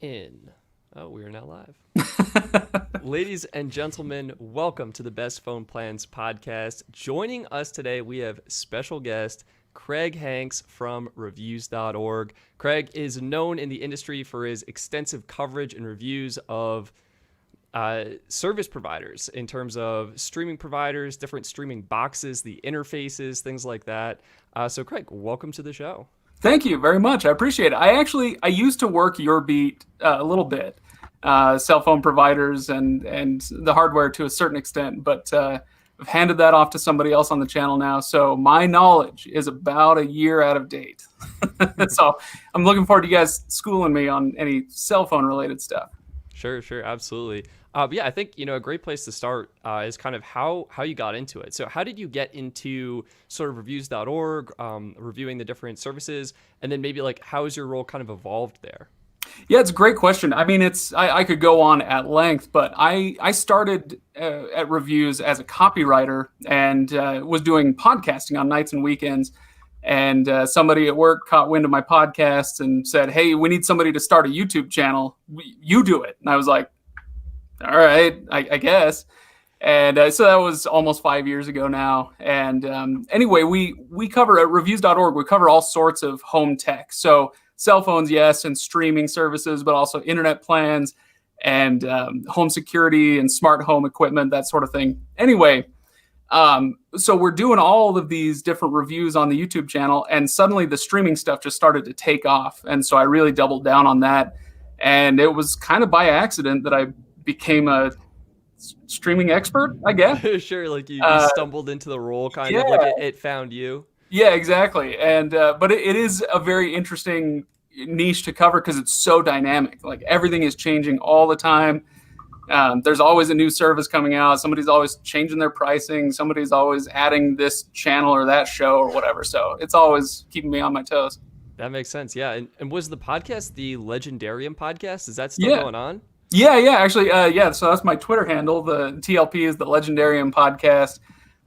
in. Oh, we are now live. Ladies and gentlemen, welcome to the Best Phone Plans Podcast. Joining us today, we have special guest Craig Hanks from reviews.org. Craig is known in the industry for his extensive coverage and reviews of service providers in terms of streaming providers, different streaming boxes, the interfaces, things like that. So Craig, welcome to the show. Thank you very much. I appreciate it. I used to work your beat a little bit, cell phone providers and the hardware to a certain extent, but I've handed that off to somebody else on the channel now. So my knowledge is about a year out of date. So I'm looking forward to you guys schooling me on any cell phone related stuff. Sure, absolutely. But yeah, I think, a great place to start is kind of how you got into it. So how did you get into sort of reviews.org, reviewing the different services, and then maybe like how has your role kind of evolved there? Yeah, it's a great question. I mean, I could go on at length, but I started at Reviews as a copywriter and was doing podcasting on nights and weekends. And somebody at work caught wind of my podcast and said, "Hey, we need somebody to start a YouTube channel. You do it." And I was like, all right, I guess. And so that was almost 5 years ago now. And anyway, we cover at reviews.org, we cover all sorts of home tech. So cell phones, yes, and streaming services, but also internet plans and home security and smart home equipment, that sort of thing. Anyway, so we're doing all of these different reviews on the YouTube channel, and suddenly the streaming stuff just started to take off. And so I really doubled down on that. And it was kind of by accident that I became a streaming expert, I guess. Sure, like you stumbled into the role, kind of like it found you. Yeah, exactly. And but it is a very interesting niche to cover because it's so dynamic. Like everything is changing all the time. There's always a new service coming out. Somebody's always changing their pricing. Somebody's always adding this channel or that show or whatever. So it's always keeping me on my toes. That makes sense. Yeah. And was the podcast the Legendarium podcast? Is that still going on? Yeah, actually, so that's my Twitter handle. The TLP is the Legendarium Podcast.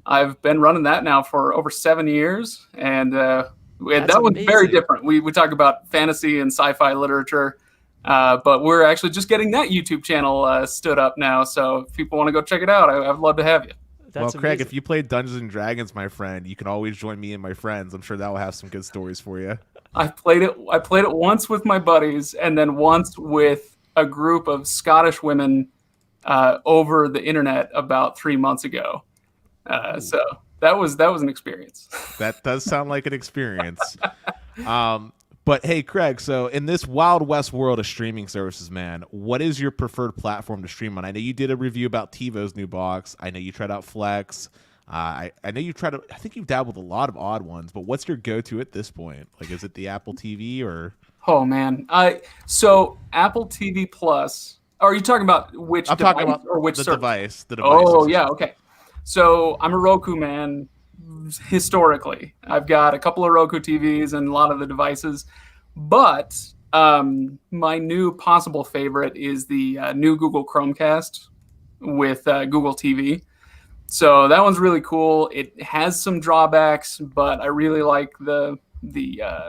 I've been running that now for over 7 years, and that was very different. We talk about fantasy and sci-fi literature, but we're actually just getting that YouTube channel stood up now, so if people want to go check it out, I'd love to have you. Well, Craig, if you play Dungeons and Dragons, my friend, you can always join me and my friends. I'm sure that will have some good stories for you. I played it once with my buddies, and then once with a group of Scottish women over the internet about 3 months ago. So that was an experience. That does sound like an experience. But hey, Craig, so in this wild west world of streaming services, man, what is your preferred platform to stream on? I know you did a review about TiVo's new box. I know you tried out Flex. I know you tried. I think you've dabbled a lot of odd ones, but what's your go-to at this point? Like, is it the Apple TV or? Oh man, so Apple TV Plus. Are you talking about which? I'm talking about or which device? The device. Oh yeah, okay. So I'm a Roku man. Historically, I've got a couple of Roku TVs and a lot of the devices, but my new possible favorite is the new Google Chromecast with Google TV. So that one's really cool. It has some drawbacks, but I really like the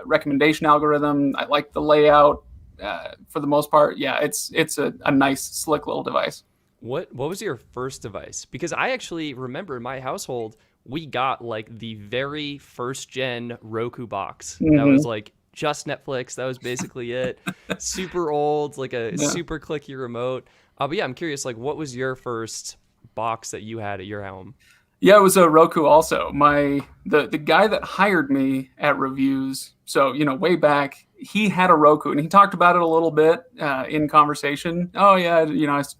recommendation algorithm. I like the layout for the most part. Yeah, it's a nice, slick little device. What was your first device? Because I actually remember in my household, we got like the very first gen Roku box. Mm-hmm. That was like just Netflix. That was basically it. Super old, like a super clicky remote. But yeah, I'm curious, like what was your first box that you had at your home? Yeah, it was a Roku also. The guy that hired me at Reviews, so way back, he had a Roku and he talked about it a little bit in conversation. Oh yeah,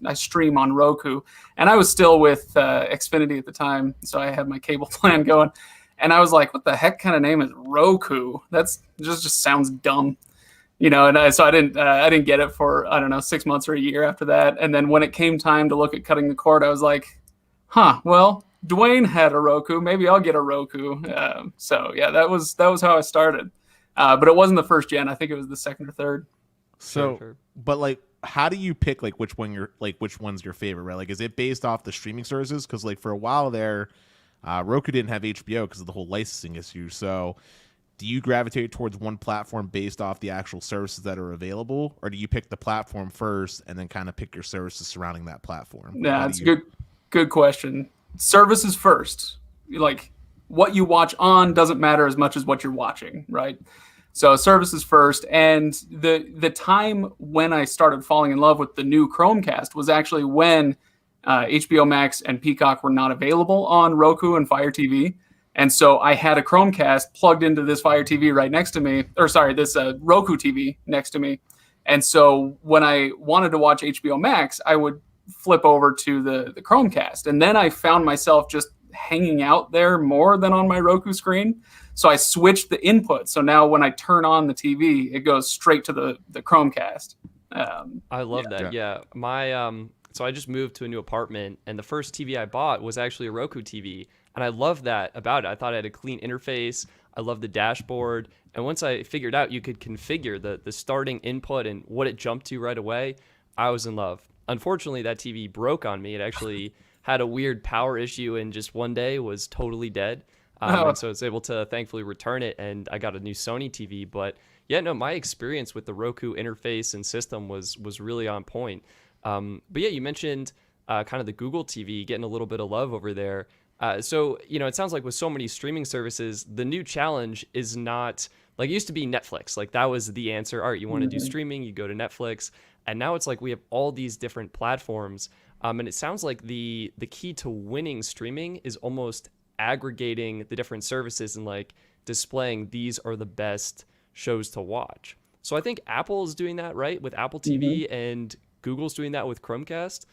I stream on Roku, and I was still with Xfinity at the time, so I had my cable plan going, and I was like, what the heck kind of name is Roku? That's just sounds dumb. So I didn't get it for, I don't know, 6 months or a year after that. And then when it came time to look at cutting the cord, I was like, well, Dwayne had a Roku. Maybe I'll get a Roku. So yeah, that was how I started. But it wasn't the first gen. I think it was the second or third. So, sure. But like, how do you pick like which one's your favorite, right? Like, is it based off the streaming services? Because like for a while there, Roku didn't have HBO because of the whole licensing issue. So do you gravitate towards one platform based off the actual services that are available, or do you pick the platform first and then kind of pick your services surrounding that platform? Yeah, it's a good question. Services first. Like, what you watch on doesn't matter as much as what you're watching, right? So services first. And the time when I started falling in love with the new Chromecast was actually when HBO Max and Peacock were not available on Roku and Fire TV. And so I had a Chromecast plugged into this Fire TV right next to me, this Roku TV next to me. And so when I wanted to watch HBO Max, I would flip over to the Chromecast. And then I found myself just hanging out there more than on my Roku screen. So I switched the input. So now when I turn on the TV, it goes straight to the Chromecast. I love that. Yeah. So I just moved to a new apartment, and the first TV I bought was actually a Roku TV. And I love that about it. I thought it had a clean interface. I love the dashboard. And once I figured out you could configure the starting input and what it jumped to right away, I was in love. Unfortunately, that TV broke on me. It actually had a weird power issue and just one day was totally dead. And so I was able to thankfully return it, and I got a new Sony TV. But yeah, no, my experience with the Roku interface and system was really on point. But yeah, you mentioned kind of the Google TV getting a little bit of love over there. So, it sounds like with so many streaming services, the new challenge is not like it used to be Netflix. Like that was the answer. All right, you want to do streaming, you go to Netflix. And now it's like we have all these different platforms. And it sounds like the key to winning streaming is almost aggregating the different services and like displaying these are the best shows to watch. So I think Apple is doing that, right? With Apple TV, and Google's doing that with Chromecast.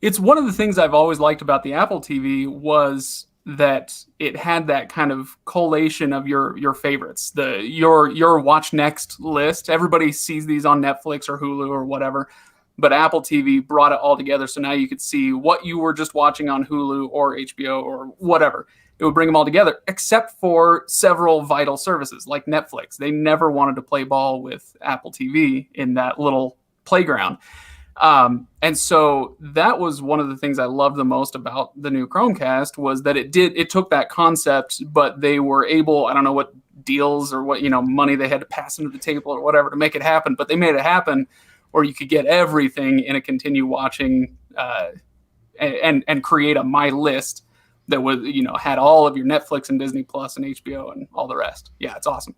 It's one of the things I've always liked about the Apple TV was that it had that kind of collation of your favorites, your watch next list. Everybody sees these on Netflix or Hulu or whatever, but Apple TV brought it all together. So now you could see what you were just watching on Hulu or HBO or whatever. It would bring them all together, except for several vital services like Netflix. They never wanted to play ball with Apple TV in that little playground. And so that was one of the things I loved the most about the new Chromecast was that it took that concept, but they were able, I don't know what deals or what, money they had to pass into the table or whatever to make it happen, but they made it happen where you could get everything in a continue watching, and create a My List that was, had all of your Netflix and Disney Plus and HBO and all the rest. Yeah, it's awesome.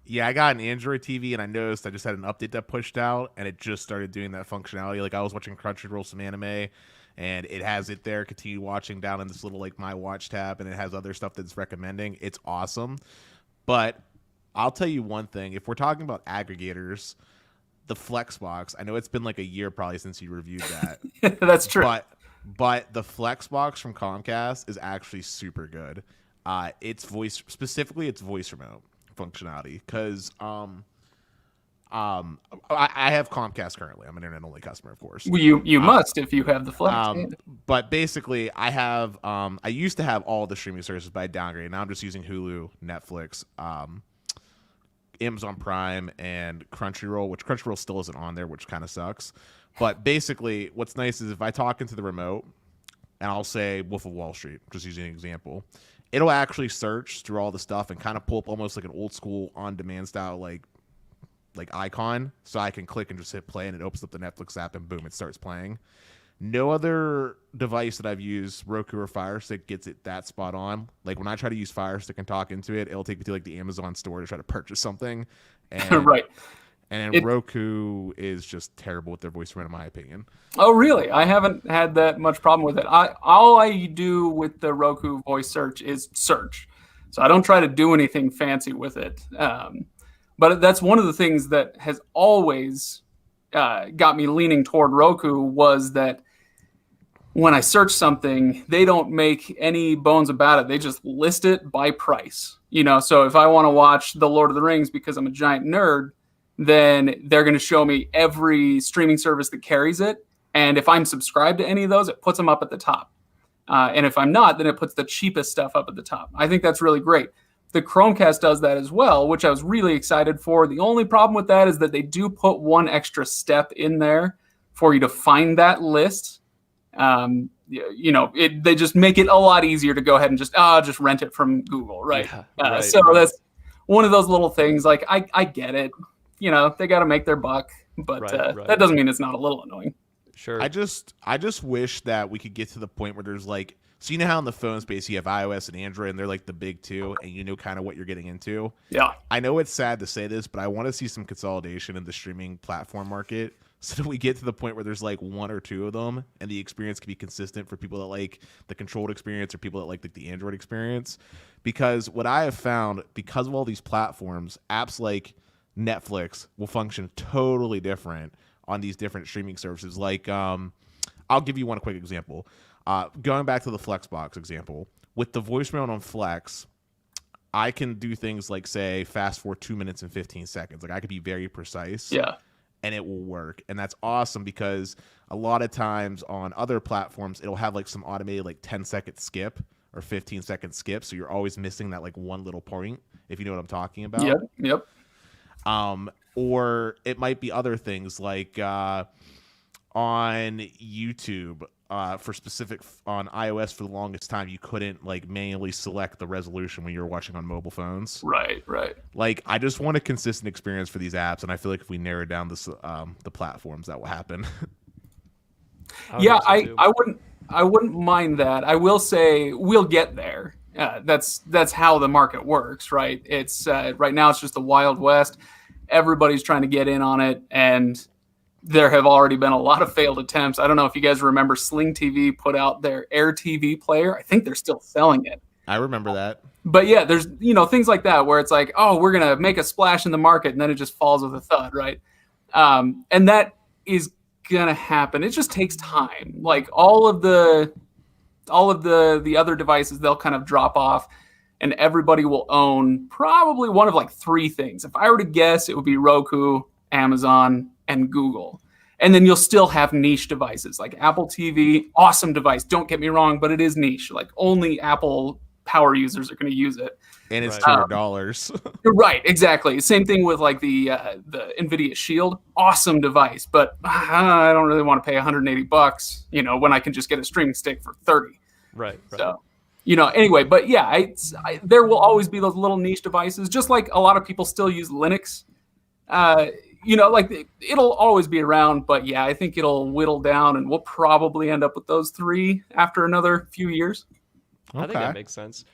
Yeah, I got an Android TV, and I noticed I just had an update that pushed out, and it just started doing that functionality. Like, I was watching Crunchyroll, some anime, and it has it there, continue watching down in this little, like, My Watch tab, and it has other stuff that's recommending. It's awesome. But I'll tell you one thing. If we're talking about aggregators, the Flexbox, I know it's been like a year probably since you reviewed that. That's true. But the Flexbox from Comcast is actually super good. It's voice remote functionality, because I have Comcast currently. I'm an internet only customer, of course. Well, you must if you have the Flex. But basically, I have I used to have all the streaming services, but I downgraded. Now I'm just using Hulu, Netflix, Amazon Prime, and Crunchyroll, which Crunchyroll still isn't on there, which kind of sucks. But basically, what's nice is if I talk into the remote and I'll say Wolf of Wall Street, just using an example, it'll actually search through all the stuff and kind of pull up almost like an old school on-demand style like icon, so I can click and just hit play, and it opens up the Netflix app, and boom, it starts playing. No other device that I've used, Roku or Fire Stick, gets it that spot on. Like when I try to use Fire Stick and talk into it, it'll take me to like the Amazon store to try to purchase something. And, right. And then Roku is just terrible with their voice remote, in my opinion. Oh, really? I haven't had that much problem with it. All I do with the Roku voice search is search. So I don't try to do anything fancy with it. But that's one of the things that has always got me leaning toward Roku, was that when I search something, they don't make any bones about it. They just list it by price. So if I want to watch The Lord of the Rings because I'm a giant nerd, then they're going to show me every streaming service that carries it. And if I'm subscribed to any of those, it puts them up at the top. And if I'm not, then it puts the cheapest stuff up at the top. I think that's really great. The Chromecast does that as well, which I was really excited for. The only problem with that is that they do put one extra step in there for you to find that list. They just make it a lot easier to go ahead and just rent it from Google, right? Right, so right. that's one of those little things. Like I get it, they got to make their buck, but Right. that doesn't mean it's not a little annoying. Sure. I just wish that we could get to the point where there's like, so you know how in the phone space you have iOS and Android, and they're like the big two, and you know kind of what you're getting into. Yeah. I know it's sad to say this, but I want to see some consolidation in the streaming platform market, so that we get to the point where there's like one or two of them, and the experience can be consistent for people that like the controlled experience or people that like the Android experience. Because what I have found, because of all these platforms, apps like Netflix will function totally different on these different streaming services. Like, I'll give you one quick example. Going back to the Flexbox example, with the voicemail on Flex, I can do things like, say, fast forward 2 minutes and 15 seconds. Like, I could be very precise. Yeah. And it will work. And that's awesome, because a lot of times on other platforms, it'll have like some automated like 10-second skip or 15-second skip. So you're always missing that like one little point, if you know what I'm talking about. Yep. Or it might be other things like on YouTube, for specific on iOS for the longest time, you couldn't like manually select the resolution when you were watching on mobile phones. Right. Like, I just want a consistent experience for these apps, and I feel like if we narrow down the platforms, that will happen. I wouldn't mind that. I will say we'll get there. That's how the market works, right? It's right now it's just the Wild West. Everybody's trying to get in on it, and there have already been a lot of failed attempts. I don't know if you guys remember Sling TV put out their Air TV player. I think they're still selling it. I remember that. But yeah, there's things like that where it's like, oh, we're gonna make a splash in the market, and then it just falls with a thud, right? And that is gonna happen. It just takes time. Like all of the other devices, they'll kind of drop off, and everybody will own probably one of like three things. If I were to guess, it would be Roku, Amazon, and Google. And then you'll still have niche devices like Apple TV, awesome device. Don't get me wrong, but it is niche. Like only Apple power users are going to use it. And it's $200. Right, exactly. Same thing with like the NVIDIA Shield, awesome device, but I don't really want to pay $180, when I can just get a streaming stick for $30. Right. So, anyway, but yeah, there will always be those little niche devices, just like a lot of people still use Linux. Like it'll always be around, but yeah, I think it'll whittle down, and we'll probably end up with those three after another few years. I think that makes sense.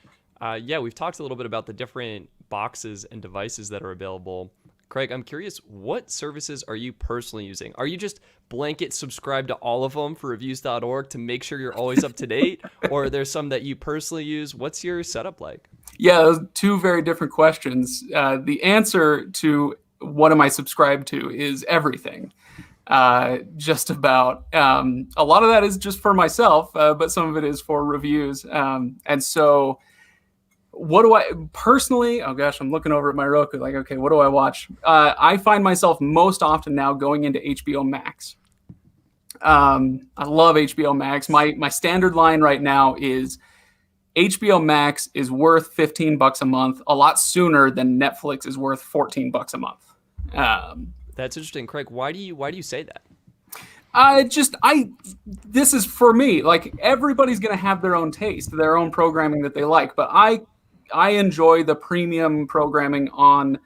We've talked a little bit about the different boxes and devices that are available. Craig, I'm curious, what services are you personally using? Are you just blanket subscribed to all of them for reviews.org to make sure you're always up to date? Or are there some that you personally use? What's your setup like? Yeah, those are two very different questions. The answer to what am I subscribed to is everything. Just about. A lot of that is just for myself, but some of it is for reviews. And so what do I personally, oh gosh, I'm looking over at my Roku like, okay, what do I watch? I find myself most often now going into HBO Max. I love HBO Max. My standard line right now is HBO Max is worth $15 a month, a lot sooner than Netflix is worth $14 a month. That's interesting, Craig. Why do you say that? This is for me. Like everybody's going to have their own taste, their own programming that they like. But I enjoy the premium programming on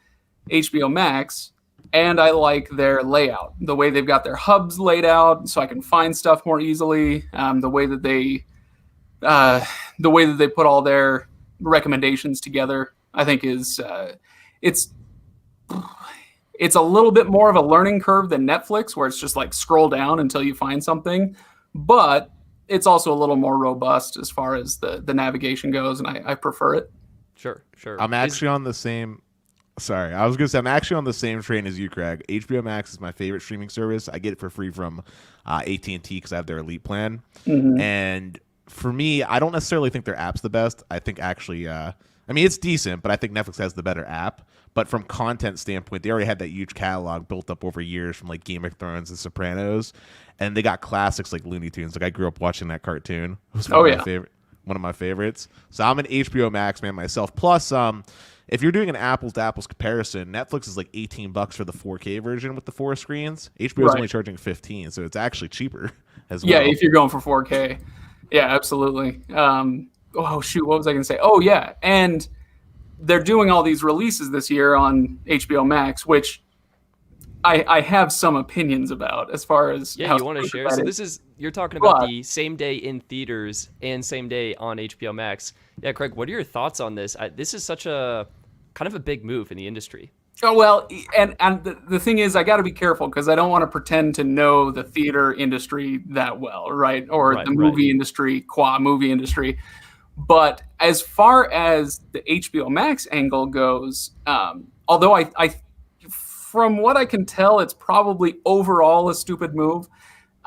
HBO Max, and I like their layout, the way they've got their hubs laid out, so I can find stuff more easily. The way that they put all their recommendations together, I think is it's a little bit more of a learning curve than Netflix, where it's just like scroll down until you find something, but it's also a little more robust as far as the navigation goes, and I prefer it. Sure. I'm actually on the same. Sorry, I was gonna say I'm actually on the same train as you, Craig. HBO Max is my favorite streaming service. I get it for free from AT&T because I have their Elite plan, and for me, I don't necessarily think their app's the best. I think actually, it's decent, but I think Netflix has the better app. But from content standpoint, they already had that huge catalog built up over years from like Game of Thrones and Sopranos, and they got classics like Looney Tunes. Like I grew up watching that cartoon. It was one of my favorites. So I'm an HBO Max man myself. Plus, if you're doing an apples to apples comparison, Netflix is like $18 for the 4K version with the 4 screens. HBO is only charging $15, so it's actually cheaper as well. Yeah, if you're going for 4K. Yeah, absolutely. Oh shoot, what was I going to say? Oh yeah, and they're doing all these releases this year on HBO Max, which I have some opinions about as far as Yeah, you want to share? So you're talking about the same day in theaters and same day on HBO Max. Yeah, Craig, what are your thoughts on this? This is such a kind of a big move in the industry. Oh, well, and the thing is, I got to be careful because I don't want to pretend to know the theater industry that well, right? Or the movie industry, movie industry. But as far as the HBO Max angle goes, although I from what I can tell, it's probably overall a stupid move.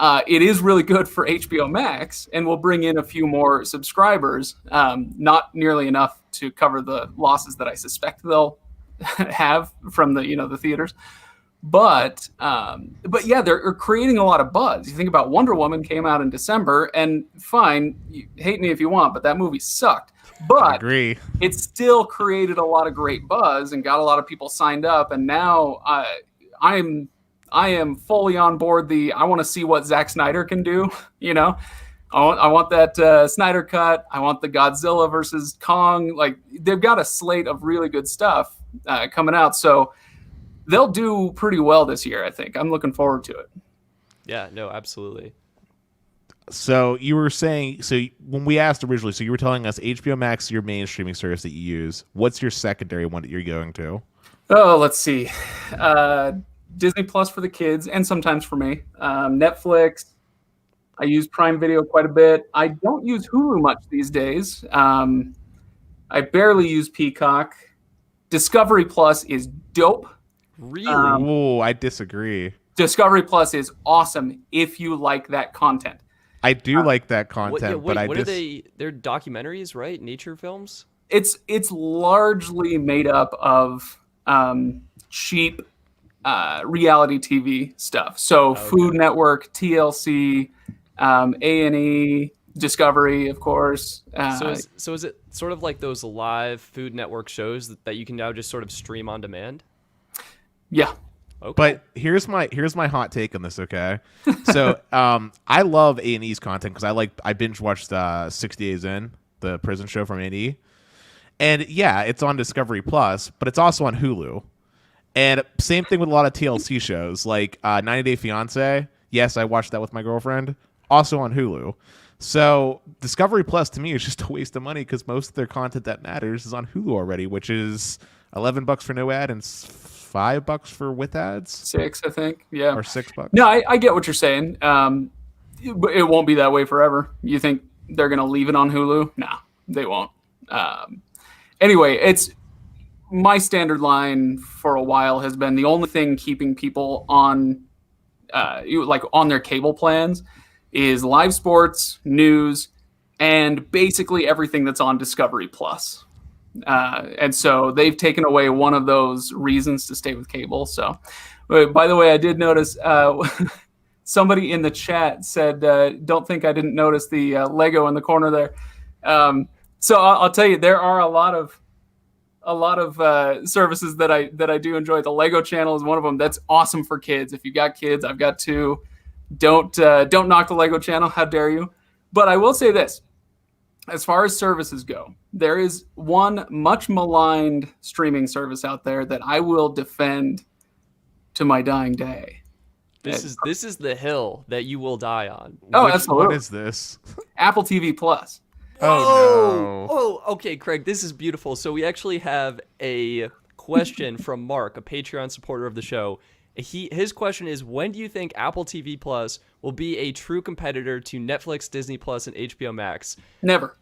It is really good for HBO Max and will bring in a few more subscribers, not nearly enough to cover the losses that I suspect they'll have from the theaters. But yeah, they're creating a lot of buzz. You think about Wonder Woman came out in December, and fine, you hate me if you want, but that movie sucked. But I agree. It still created a lot of great buzz and got a lot of people signed up. And now I am fully on board. I want to see what Zack Snyder can do. I want that Snyder cut. I want the Godzilla versus Kong. Like, they've got a slate of really good stuff coming out. So they'll do pretty well this year, I think. I'm looking forward to it. Yeah, no, absolutely. So you were saying, when we asked originally, so you were telling us HBO Max is your main streaming service that you use. What's your secondary one that you're going to? Oh, let's see. Disney Plus for the kids and sometimes for me. Netflix. I use Prime Video quite a bit. I don't use Hulu much these days. I barely use Peacock. Discovery Plus is dope. Really? Oh, I disagree. Discovery Plus is awesome if you like that content. I do like that content, but what are they? They're documentaries, right? Nature films. It's largely made up of cheap reality TV stuff. So Food Network, TLC, A&E, Discovery, of course. So is it sort of like those live Food Network shows that you can now just sort of stream on demand? Yeah. Okay. But here's my hot take on this. Okay, so I love A&E's content because I binge watched 60 Days In, the prison show from A&E, and yeah, it's on Discovery Plus, but it's also on Hulu. And same thing with a lot of TLC shows like 90 Day Fiance. Yes, I watched that with my girlfriend. Also on Hulu. So Discovery Plus to me is just a waste of money because most of their content that matters is on Hulu already, which is $11 for no ad and $5 for with ads. $6, I think. Yeah. Or $6. No, I get what you're saying. It won't be that way forever. You think they're going to leave it on Hulu? No, they won't. Anyway, it's my standard line for a while has been the only thing keeping people on their cable plans is live sports, news, and basically everything that's on Discovery Plus. And so they've taken away one of those reasons to stay with cable. So, by the way, I did notice somebody in the chat said, don't think I didn't notice the Lego in the corner there. So I'll tell you, there are a lot of services that I do enjoy. The Lego channel is one of them. That's awesome for kids. If you got kids, I've got two. Don't knock the Lego channel. How dare you? But I will say this. As far as services go, there is one much maligned streaming service out there that I will defend to my dying day. This is the hill that you will die on. Oh, absolutely. What is this? Apple TV Plus. Oh, no. Oh, okay, Craig, this is beautiful. So we actually have a question from Mark, a Patreon supporter of the show. His question is, when do you think Apple TV Plus will be a true competitor to Netflix, Disney Plus, and HBO Max? Never.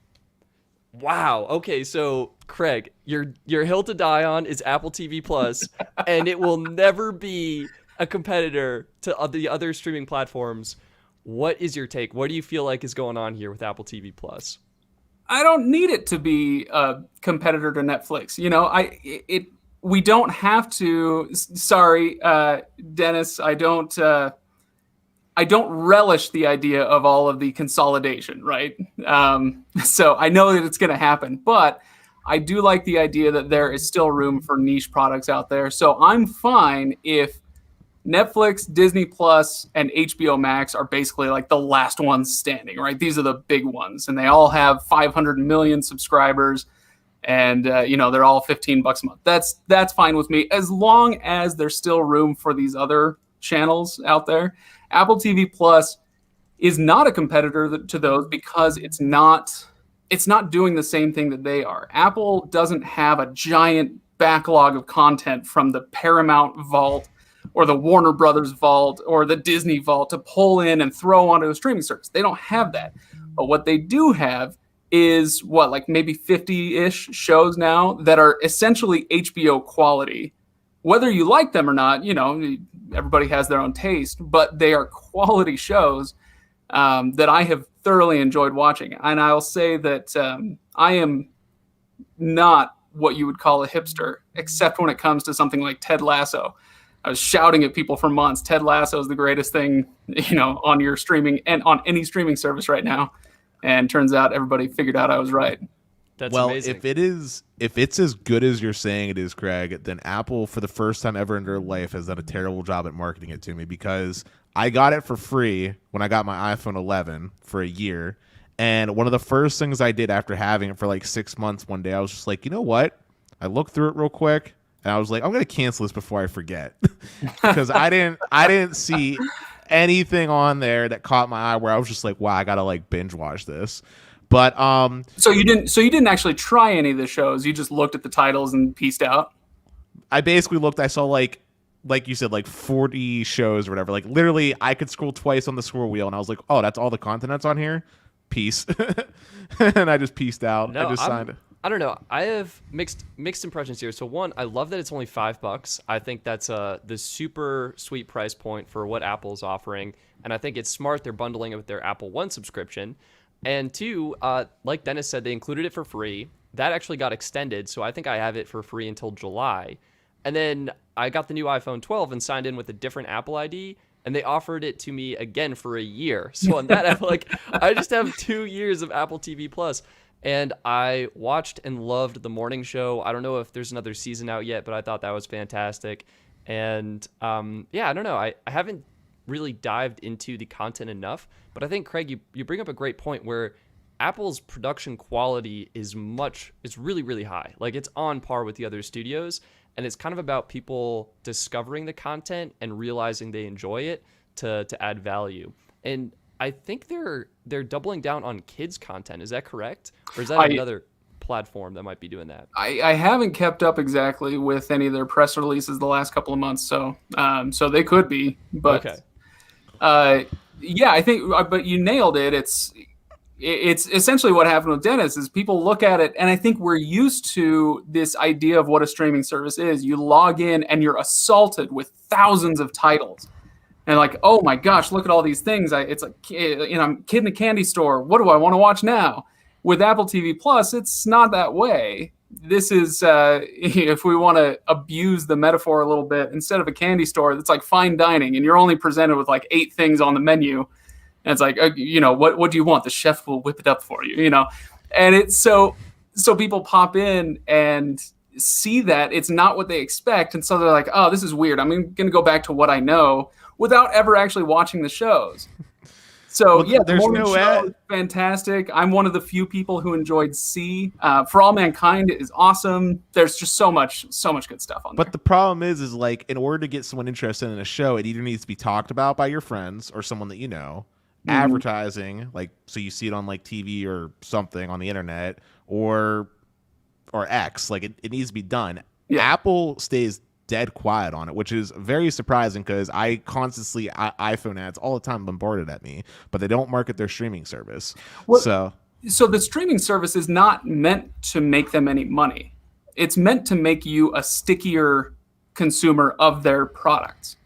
Wow. Okay, so Craig, your hill to die on is Apple TV Plus, and it will never be a competitor to the other streaming platforms. What is your take? What do you feel like is going on here with Apple TV Plus? I don't need it to be a competitor to Netflix. We don't have to. Sorry, Dennis. I don't relish the idea of all of the consolidation, right? So I know that it's going to happen, but I do like the idea that there is still room for niche products out there. So I'm fine if Netflix, Disney Plus, and HBO Max are basically like the last ones standing, right? These are the big ones, and they all have 500 million subscribers. and they're all $15 a month. That's fine with me, as long as there's still room for these other channels out there. Apple TV Plus is not a competitor to those because it's not doing the same thing that they are. Apple doesn't have a giant backlog of content from the Paramount vault or the Warner Brothers vault or the Disney vault to pull in and throw onto a streaming service. They don't have that. But what they do have is like maybe 50-ish shows now that are essentially HBO quality. Whether you like them or not, everybody has their own taste, but they are quality shows that I have thoroughly enjoyed watching. And I'll say that I am not what you would call a hipster, except when it comes to something like Ted Lasso. I was shouting at people for months, Ted Lasso is the greatest thing, on your streaming and on any streaming service right now. And turns out everybody figured out I was right. That's amazing. If it's as good as you're saying it is, Craig, then Apple, for the first time ever in their life, has done a terrible job at marketing it to me, because I got it for free when I got my iPhone 11 for a year. And one of the first things I did after having it for like 6 months, one day, I was just like, you know what? I looked through it real quick and I was like, I'm going to cancel this before I forget. Because I didn't see anything on there that caught my eye where I was just like, wow, I got to like binge watch this. But so you didn't actually try any of the shows. You just looked at the titles and pieced out. I basically looked. I saw like you said, like 40 shows or whatever. Like literally, I could scroll twice on the scroll wheel, and I was like, oh, that's all the content that's on here. Peace. And I just pieced out. No, I just signed it. I don't know. I have mixed impressions here. So one, I love that it's only $5. I think that's the super sweet price point for what Apple's offering, and I think it's smart they're bundling it with their Apple One subscription. And two, like Dennis said, they included it for free. That actually got extended, so I think I have it for free until July. And then I got the new iPhone 12 and signed in with a different Apple ID, and they offered it to me again for a year. So on that, I just have 2 years of Apple TV Plus. And I watched and loved the morning show. I don't know if there's another season out yet, but I thought that was fantastic. And I don't know. I haven't really dived into the content enough, but I think, Craig, you bring up a great point where Apple's production quality is really, really high. Like, it's on par with the other studios, and it's kind of about people discovering the content and realizing they enjoy it to add value. And I think they're doubling down on kids content. Is that correct? Or is that another platform that might be doing that? I haven't kept up exactly with any of their press releases the last couple of months, so they could be. But okay. I think, but you nailed it. It's essentially what happened with Dennis is people look at it, and I think we're used to this idea of what a streaming service is. You log in and you're assaulted with thousands of titles. And like, oh my gosh, look at all these things. It's like, I'm kid in a candy store. What do I want to watch now? With Apple TV Plus, it's not that way. This is, if we want to abuse the metaphor a little bit, instead of a candy store, it's like fine dining, and you're only presented with like 8 things on the menu. And it's like, what do you want? The chef will whip it up for you, And it's so people pop in and see that it's not what they expect. And so they're like, oh, this is weird. I'm going to go back to what I know, without ever actually watching the shows. So there's no ad. Fantastic. I'm one of the few people who enjoyed C. For All Mankind is awesome. There's just so much good stuff on there. But the problem is like, in order to get someone interested in a show, it either needs to be talked about by your friends or someone that you know. Mm-hmm. Advertising, like, so you see it on like TV or something on the internet or X. Like it needs to be done. Yeah. Apple stays dead quiet on it, which is very surprising because I constantly iPhone ads all the time bombarded at me, but they don't market their streaming service. So the streaming service is not meant to make them any money. It's meant to make you a stickier consumer of their products.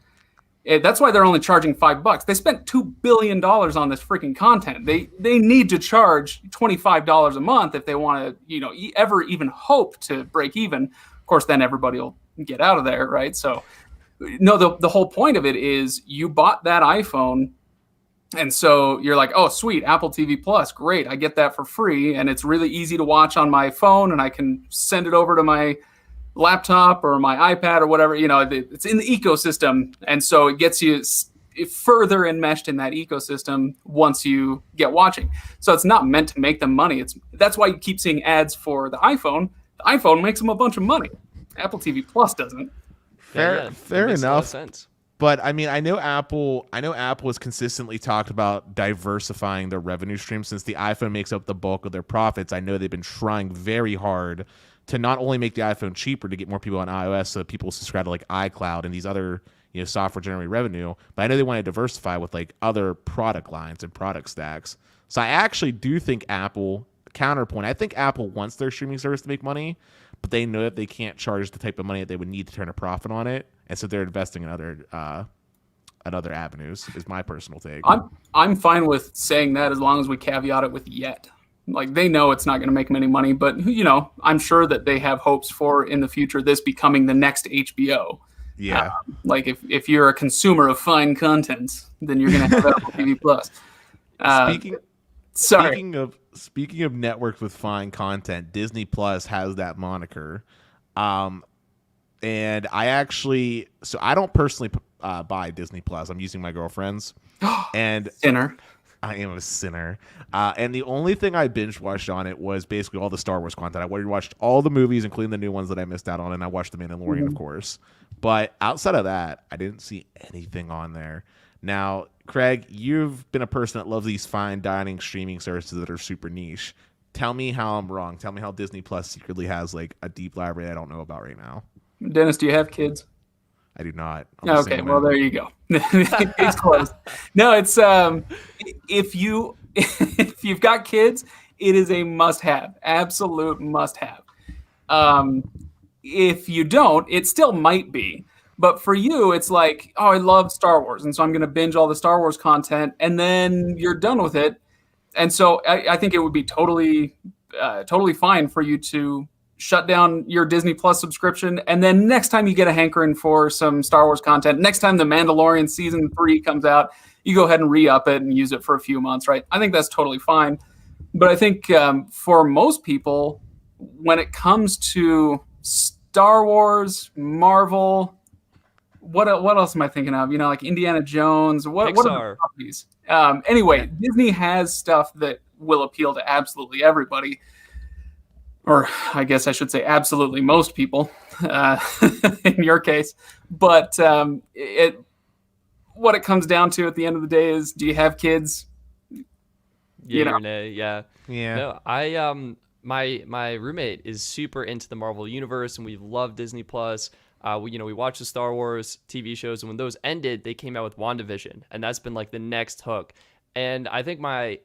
That's why they're only charging $5. They spent $2 billion on this freaking content. They need to charge $25 a month if they want to, ever even hope to break even. Of course, then everybody will get out of there, right? So, no, the whole point of it is you bought that iPhone, and so you're like, oh, sweet, Apple TV Plus, great, I get that for free, and it's really easy to watch on my phone, and I can send it over to my laptop or my iPad or whatever, it's in the ecosystem, and so it gets you further enmeshed in that ecosystem once you get watching. So it's not meant to make them money. That's why you keep seeing ads for the iPhone, The iPhone makes them a bunch of money. Apple TV Plus doesn't. Fair Makes a lot of enough. sense. But I mean, I know Apple has consistently talked about diversifying their revenue stream. Since the iPhone makes up the bulk of their profits, I know they've been trying very hard to not only make the iPhone cheaper to get more people on iOS so that people subscribe to like iCloud and these other, software generated revenue, but I know they want to diversify with like other product lines and product stacks. So I actually do think Apple, counterpoint, I think Apple wants their streaming service to make money, but they know that they can't charge the type of money that they would need to turn a profit on it, and so they're investing in other avenues. Is my personal take. I'm fine with saying that as long as we caveat it with yet. Like, they know it's not going to make them any money, but I'm sure that they have hopes for in the future this becoming the next HBO. Yeah. Like if you're a consumer of fine content, then you're going to have Apple TV Plus. Speaking of networks with fine content, Disney Plus has that moniker. And I don't personally buy Disney Plus. I'm using my girlfriend's. And Sinner. I am a sinner. And the only thing I binge watched on it was basically all the Star Wars content. I watched all the movies, including the new ones that I missed out on, and I watched The Mandalorian, of course. But outside of that, I didn't see anything on there. Now, Craig, you've been a person that loves these fine dining streaming services that are super niche. Tell me how I'm wrong. Tell me how Disney Plus secretly has like a deep library I don't know about right now. Dennis, do you have kids? I do not. Okay, well, there you go. It's closed. No, it's if you've got kids, it is a must-have, absolute must-have. If you don't, it still might be. But for you, it's like, oh, I love Star Wars, and so I'm going to binge all the Star Wars content, and then you're done with it. And so I think it would be totally fine for you to shut down your Disney Plus subscription, and then next time you get a hankering for some Star Wars content, next time The Mandalorian Season 3 comes out, you go ahead and re-up it and use it for a few months, right? I think that's totally fine. But I think for most people, when it comes to Star Wars, Marvel, what else am I thinking of? Like Indiana Jones, what are the properties? Anyway, Disney has stuff that will appeal to absolutely everybody. Or I guess I should say absolutely most people in your case. But what it comes down to at the end of the day is, do you have kids? Yeah, or nay, yeah. Yeah. No, my roommate is super into the Marvel universe, and we love Disney Plus. We watched the Star Wars TV shows, and when those ended, they came out with WandaVision, and that's been like the next hook. And I think my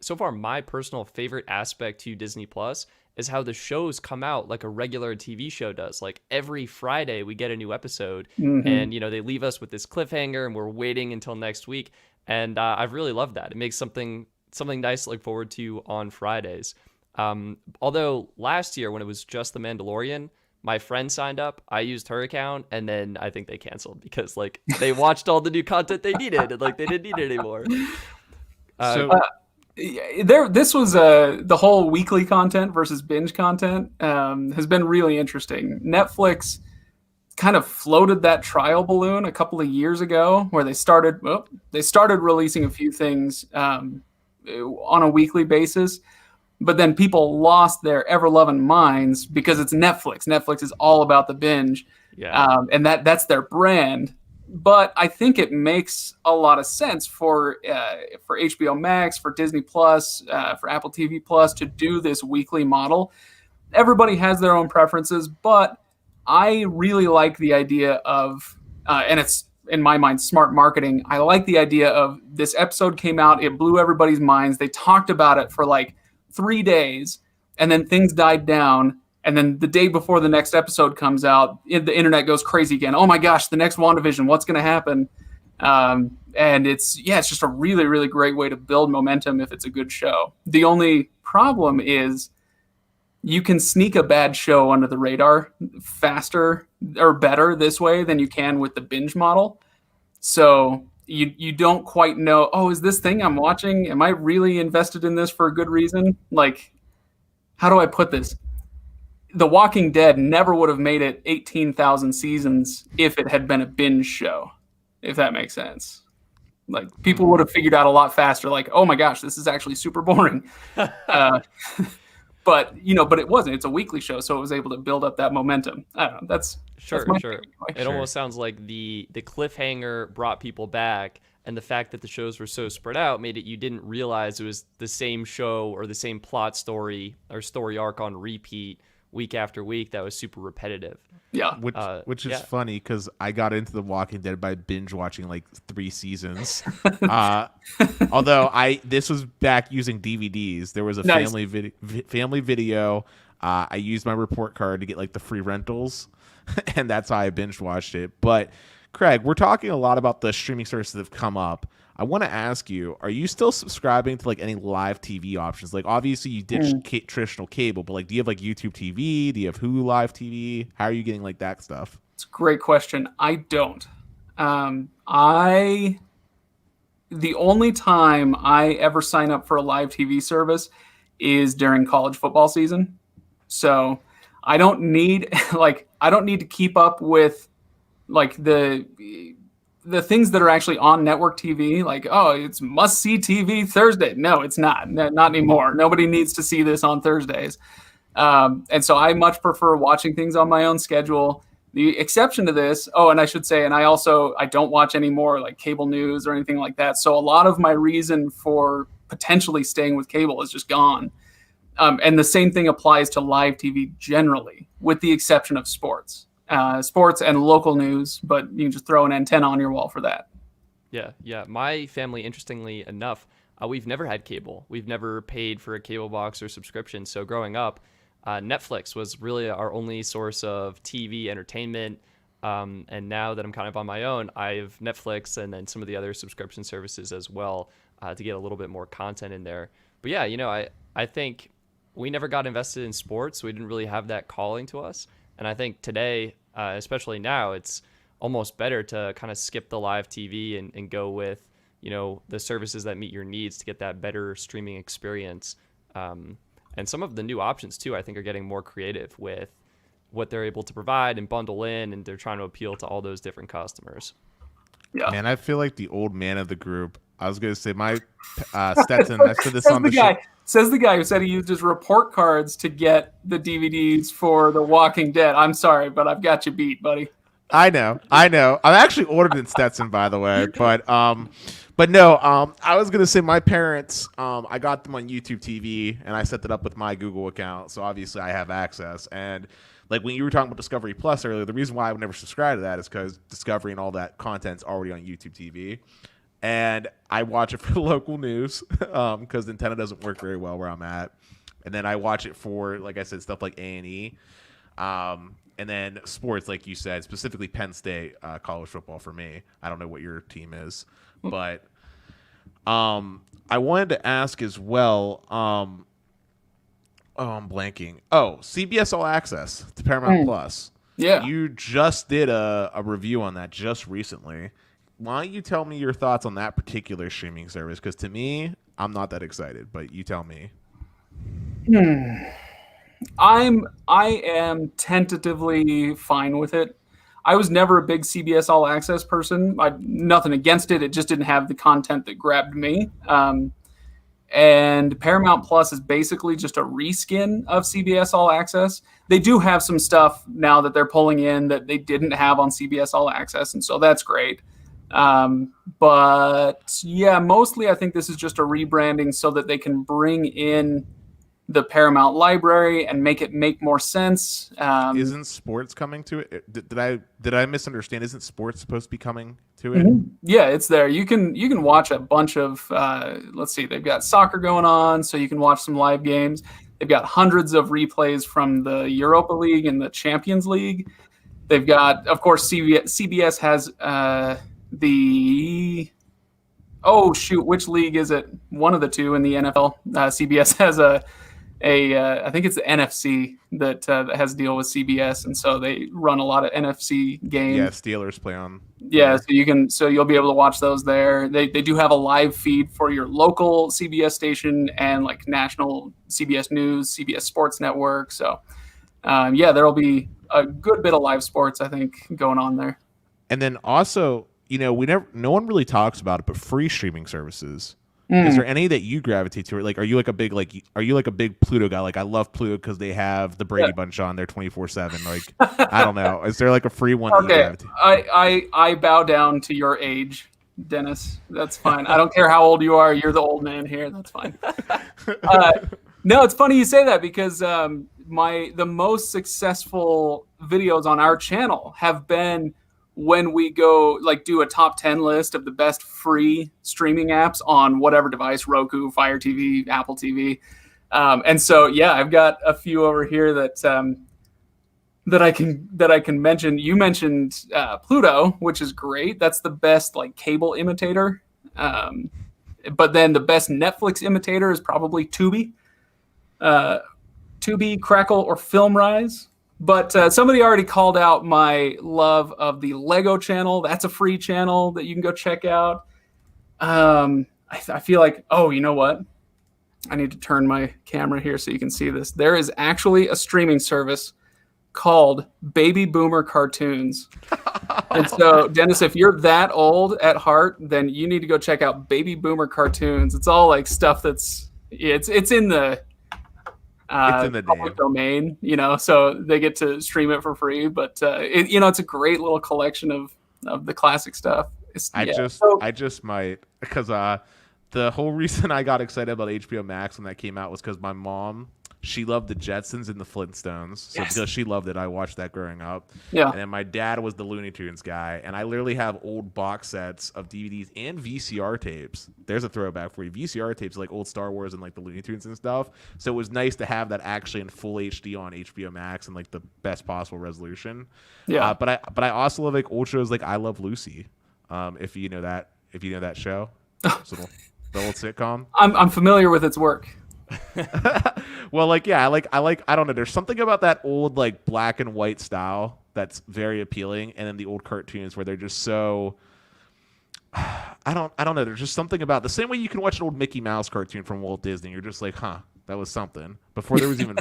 personal favorite aspect to Disney Plus is how the shows come out like a regular TV show does. Like every Friday we get a new episode, and they leave us with this cliffhanger, and we're waiting until next week. And I've really loved that. It makes something nice to look forward to on Fridays. Although last year when it was just The Mandalorian, my friend signed up, I used her account, and then I think they canceled because like they watched all the new content they needed, and like they didn't need it anymore. This was the whole weekly content versus binge content has been really interesting. Netflix kind of floated that trial balloon a couple of years ago, where they started releasing a few things on a weekly basis, but then people lost their ever-loving minds because it's Netflix. Netflix is all about the binge, and that's their brand. But I think it makes a lot of sense for HBO Max, for Disney Plus, for Apple TV Plus to do this weekly model. Everybody has their own preferences, but I really like the idea of, and it's in my mind smart marketing. I like the idea of this episode came out, it blew everybody's minds. They talked about it for like 3 days, and then things died down. And then the day before the next episode comes out, the internet goes crazy again. Oh my gosh, the next WandaVision, what's going to happen? And it's just a really, really great way to build momentum if it's a good show. The only problem is you can sneak a bad show under the radar faster or better this way than you can with the binge model. So you don't quite know, oh, is this thing I'm watching, am I really invested in this for a good reason? Like, how do I put this? The Walking Dead never would have made it 18,000 seasons if it had been a binge show, if that makes sense. Like, people would have figured out a lot faster, like, oh my gosh, this is actually super boring. But but it wasn't. It's a weekly show, so it was able to build up that momentum. I don't know. That's my Sure. thing anyway. It almost sounds like the cliffhanger brought people back, and the fact that the shows were so spread out made it you didn't realize it was the same show or the same plot story or story arc on repeat week after week that was super repetitive. Yeah. Which is funny because I got into The Walking Dead by binge watching like 3 seasons. Although this was back using DVDs. There was a Nice. family video. I used my report card to get like the free rentals, and that's how I binge watched it. But Craig, we're talking a lot about the streaming services that have come up. I want to ask you, are you still subscribing to like any live TV options? Like obviously you ditched traditional cable, but like do you have like YouTube TV? Do you have Hulu Live TV? How are you getting like that stuff? It's a great question. I don't. The only time I ever sign up for a live TV service is during college football season. So I don't need to keep up with like the things that are actually on network TV, like, oh, it's must-see TV Thursday. No, it's not anymore. Nobody needs to see this on Thursdays. And so I much prefer watching things on my own schedule. The exception to this, and I should say, and I don't watch any more like cable news or anything like that. So a lot of my reason for potentially staying with cable is just gone. And the same thing applies to live TV generally, with the exception of sports and local news, but you can just throw an antenna on your wall for that. Yeah. My family, interestingly enough, we've never had cable. We've never paid for a cable box or subscription. So growing up, Netflix was really our only source of TV entertainment. And now that I'm kind of on my own, I have Netflix and then some of the other subscription services as well to get a little bit more content in there. But yeah, I think we never got invested in sports. So we didn't really have that calling to us. And I think today, especially now, it's almost better to kind of skip the live TV and go with, the services that meet your needs to get that better streaming experience. And some of the new options, too, I think are getting more creative with what they're able to provide and bundle in, and they're trying to appeal to all those different customers. Yeah. Man, I feel like the old man of the group. I was going to say my Stetson, I said this on the show. Says the guy who said he used his report cards to get the DVDs for The Walking Dead. I'm sorry, but I've got you beat, buddy. I know. I'm actually ordered in Stetson, by the way, but no. I was gonna say my parents. I got them on YouTube TV, and I set that up with my Google account, so obviously I have access. And like when you were talking about Discovery Plus earlier, the reason why I would never subscribe to that is because Discovery and all that content's already on YouTube TV. And I watch it for the local news because antenna doesn't work very well where I'm at. And then I watch it for, like I said, stuff like A&E. And then sports, like you said, specifically Penn State college football for me. I don't know what your team is. But I wanted to ask as well. I'm blanking. Oh, CBS All Access to Paramount Plus. Yeah. You just did a review on that just recently. Why don't you tell me your thoughts on that particular streaming service? Because to me, I'm not that excited, but you tell me. I am tentatively fine with it. I was never a big CBS All Access person. Nothing against it. It just didn't have the content that grabbed me. And Paramount Plus is basically just a reskin of CBS All Access. They do have some stuff now that they're pulling in that they didn't have on CBS All Access, and so that's great. But yeah, mostly I think this is just a rebranding so that they can bring in the Paramount library and make it make more sense. Isn't sports coming to it? Did I misunderstand? Isn't sports supposed to be coming to it? Mm-hmm. Yeah, it's there. You can watch a bunch of let's see, they've got soccer going on, so you can watch some live games. They've got hundreds of replays from the Europa League and the Champions League. They've got, of course, CBS has which league is it? One of the two in the NFL. CBS has I think it's the NFC that has a deal with CBS, and so they run a lot of NFC games. Yeah, Steelers play on. Yeah, so you'll be able to watch those there. They do have a live feed for your local CBS station and like national CBS News, CBS Sports Network. So yeah, there'll be a good bit of live sports, I think, going on there. And then also, no one really talks about it, but free streaming services. Is there any that you gravitate to? Like, are you like a big Pluto guy? Like, I love Pluto because they have the Brady Bunch on there 24/7. Like, I don't know. Is there like a free one? That you gravitate? I bow down to your age, Dennis. That's fine. I don't care how old you are. You're the old man here. That's fine. No, it's funny you say that because the most successful videos on our channel have been when we go like do a top 10 list of the best free streaming apps on whatever device, Roku, Fire TV, Apple TV. And so, yeah, I've got a few over here that I can mention. You mentioned Pluto, which is great. That's the best like cable imitator. But then the best Netflix imitator is probably Tubi. Tubi, Crackle, or FilmRise. But somebody already called out my love of the Lego channel. That's a free channel that you can go check out. I feel like, you know what? I need to turn my camera here so you can see this. There is actually a streaming service called Baby Boomer Cartoons. And so, Dennis, if you're that old at heart, then you need to go check out Baby Boomer Cartoons. It's all like stuff that's it's in the public domain, so they get to stream it for free. But it's a great little collection of the classic stuff. I just might, because the whole reason I got excited about HBO Max when that came out was because my mom, she loved the Jetsons and the Flintstones. So because she loved it, I watched that growing up. Yeah. And then my dad was the Looney Tunes guy. And I literally have old box sets of DVDs and VCR tapes. There's a throwback for you. VCR tapes, like old Star Wars and like the Looney Tunes and stuff. So it was nice to have that actually in full HD on HBO Max and like the best possible resolution. Yeah. But I also love like old shows like I Love Lucy. If you know that show. The old sitcom. I'm familiar with its work. Well, like, yeah, I don't know. There's something about that old like black and white style that's very appealing, and then the old cartoons where they're just so. I don't know. There's just something about the same way you can watch an old Mickey Mouse cartoon from Walt Disney. You're just like, that was something before there was even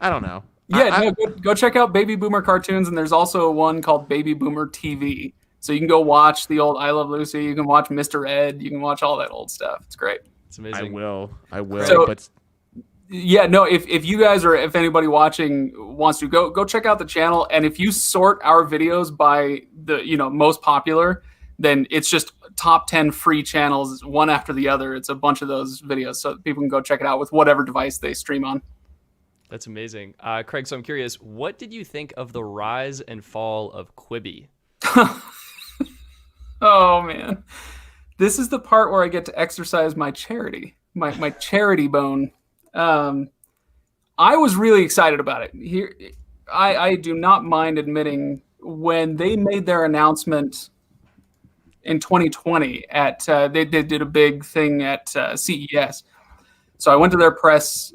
I don't know. Yeah, go check out Baby Boomer Cartoons, and there's also one called Baby Boomer TV. So you can go watch the old I Love Lucy. You can watch Mr. Ed. You can watch all that old stuff. It's great. It's amazing. I will. So, if you guys or if anybody watching wants to go check out the channel, and if you sort our videos by the most popular, then it's just top 10 free channels, one after the other. It's a bunch of those videos, so people can go check it out with whatever device they stream on. That's amazing, Craig. So I'm curious, what did you think of the rise and fall of Quibi? Oh man, this is the part where I get to exercise my charity, my charity bone. I was really excited about it. Here, I do not mind admitting when they made their announcement in 2020 at they did a big thing at CES. So I went to their press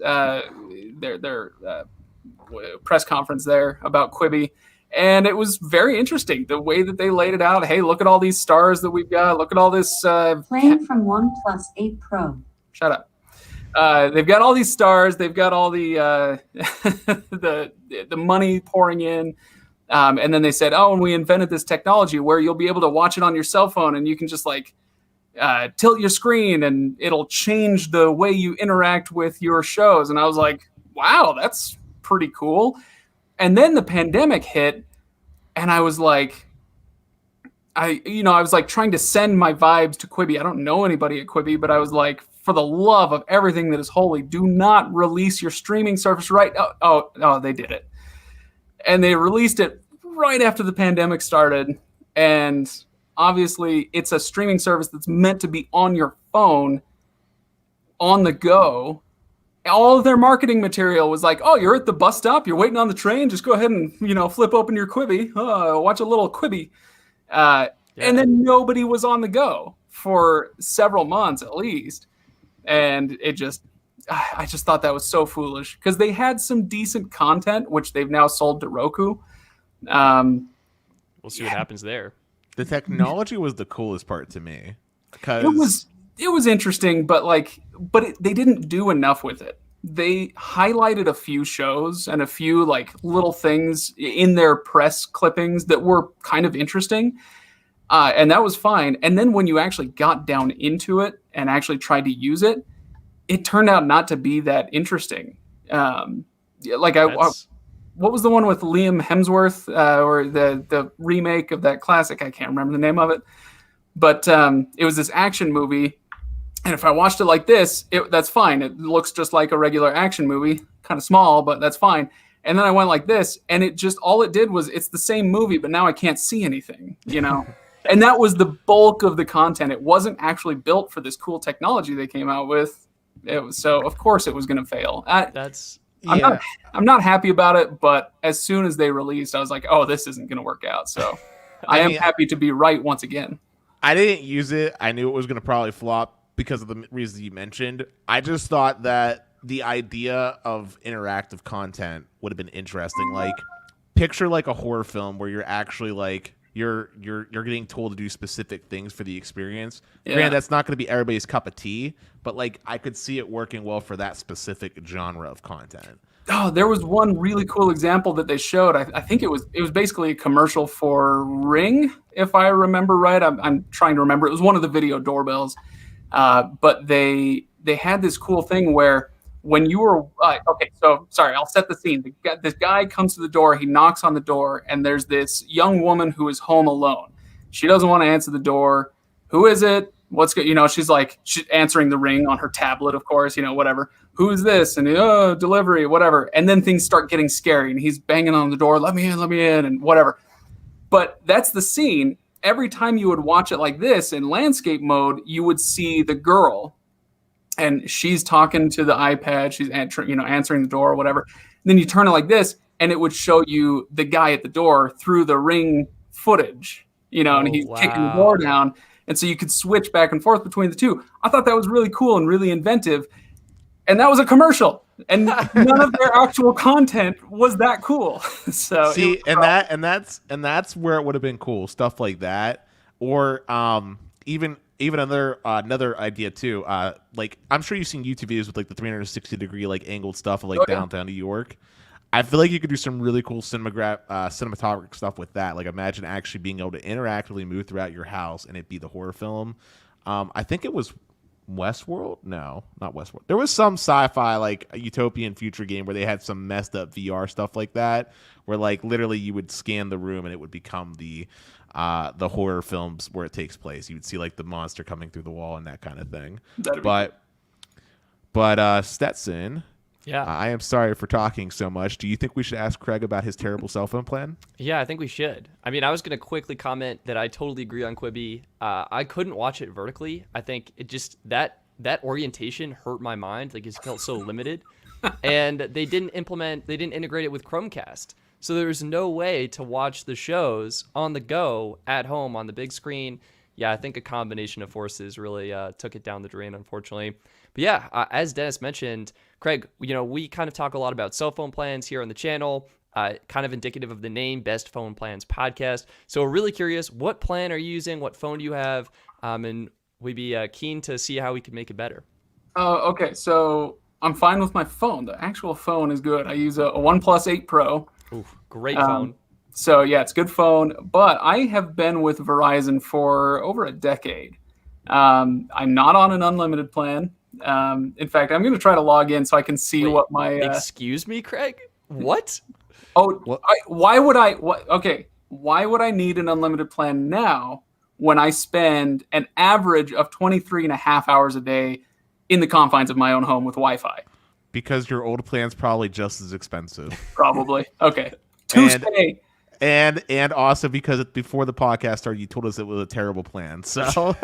press conference there about Quibi. And it was very interesting, the way that they laid it out. Hey, look at all these stars that we've got. Look at all this. Playing from OnePlus 8 Pro. Shut up. They've got all these stars. They've got all the the money pouring in. And then they said, and we invented this technology where you'll be able to watch it on your cell phone, and you can just like tilt your screen, and it'll change the way you interact with your shows. And I was like, wow, that's pretty cool. And then the pandemic hit, and I was like, I was like trying to send my vibes to Quibi. I don't know anybody at Quibi, but I was like, for the love of everything that is holy, do not release your streaming service right. Oh, they did it. And they released it right after the pandemic started. And obviously it's a streaming service that's meant to be on your phone on the go. All of their marketing material was like, you're at the bus stop, you're waiting on the train, just go ahead and, flip open your Quibi, watch a little Quibi. And then nobody was on the go for several months at least. And I just thought that was so foolish because they had some decent content, which they've now sold to Roku. We'll see what happens there. The technology was the coolest part to me because it was interesting, but they didn't do enough with it. They highlighted a few shows and a few like little things in their press clippings that were kind of interesting. And that was fine. And then when you actually got down into it and actually tried to use it, it turned out not to be that interesting. What was the one with Liam Hemsworth, or the remake of that classic? I can't remember the name of it, but it was this action movie. And if I watched it like this, that's fine. It looks just like a regular action movie, kind of small, but that's fine. And then I went like this, and it just, all it did was, it's the same movie, but now I can't see anything, And that was the bulk of the content. It wasn't actually built for this cool technology they came out with. So of course it was going to fail. I'm not happy about it, but as soon as they released, I was like, oh, this isn't going to work out. So I am happy to be right once again. I didn't use it. I knew it was going to probably flop because of the reasons you mentioned. I just thought that the idea of interactive content would have been interesting. Like, picture like a horror film where you're actually like you're getting told to do specific things for the experience. Yeah. Granted, that's not going to be everybody's cup of tea, but like I could see it working well for that specific genre of content. Oh, there was one really cool example that they showed. I think it was basically a commercial for Ring, if I remember right. I'm trying to remember. It was one of the video doorbells, but they had this cool thing where when you were okay, so sorry, I'll set the scene. This guy comes to the door, he knocks on the door, and there's this young woman who is home alone. She doesn't want to answer the door. Who is it? What's good? She's answering the Ring on her tablet, of course, whatever. Who is this? And delivery, whatever. And then things start getting scary, and he's banging on the door, let me in, and whatever. But that's the scene. Every time you would watch it like this in landscape mode, you would see the girl. And she's talking to the iPad. She's answering the door or whatever. And then you turn it like this, and it would show you the guy at the door through the Ring footage, and he's kicking the door down. And so you could switch back and forth between the two. I thought that was really cool and really inventive. And that was a commercial. And none of their actual content was that cool. So see, and that's where it would have been cool. Stuff like that. Or even another idea too. Like, I'm sure you've seen YouTube videos with like the 360 degree like angled stuff of like downtown New York. I feel like you could do some really cool cinematographic stuff with that. Like, imagine actually being able to interactively move throughout your house and it be the horror film. I think it was Westworld. No, not Westworld. There was some sci-fi like utopian future game where they had some messed up VR stuff like that, where like literally you would scan the room and it would become the horror films where it takes place. You would see like the monster coming through the wall and that kind of thing. But Stetson, yeah, I am sorry for talking so much. Do you think we should ask Craig about his terrible cell phone plan? Yeah, I think we should. I mean, I was going to quickly comment that I totally agree on Quibi. I couldn't watch it vertically. I think it just that orientation hurt my mind. Like, it felt so limited. And they didn't integrate it with Chromecast. So there's no way to watch the shows on the go at home on the big screen. Yeah, I think a combination of forces really took it down the drain, unfortunately. But yeah, as Dennis mentioned, Craig, we kind of talk a lot about cell phone plans here on the channel, kind of indicative of the name, Best Phone Plans Podcast. So we're really curious, what plan are you using? What phone do you have? And we'd be keen to see how we could make it better. Okay, so I'm fine with my phone. The actual phone is good. I use a OnePlus 8 Pro. Ooh, great phone. So yeah, it's a good phone, but I have been with Verizon for over a decade. I'm not on an unlimited plan. In fact, I'm going to try to log in so I can see what my... Excuse me, Craig? What? Why would I need an unlimited plan now when I spend an average of 23 and a half hours a day in the confines of my own home with Wi-Fi? Because your old plan's probably just as expensive. Probably. Okay. And also because before the podcast started, you told us it was a terrible plan. So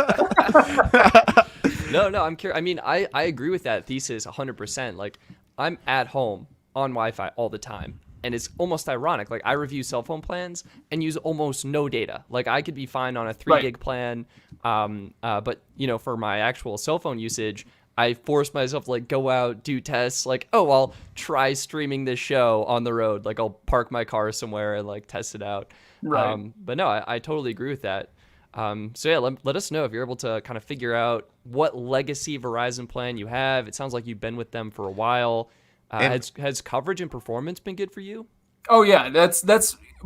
No, I'm curious. I mean, I agree with that thesis 100%. Like, I'm at home on Wi-Fi all the time. And it's almost ironic. Like, I review cell phone plans and use almost no data. Like, I could be fine on a 3 gig plan. But, for my actual cell phone usage, I force myself to like go out, do tests, like, I'll try streaming this show on the road. Like, I'll park my car somewhere and like test it out. Right. But no, I totally agree with that. So yeah, let us know if you're able to kind of figure out what legacy Verizon plan you have. It sounds like you've been with them for a while. Has coverage and performance been good for you? Oh yeah, that's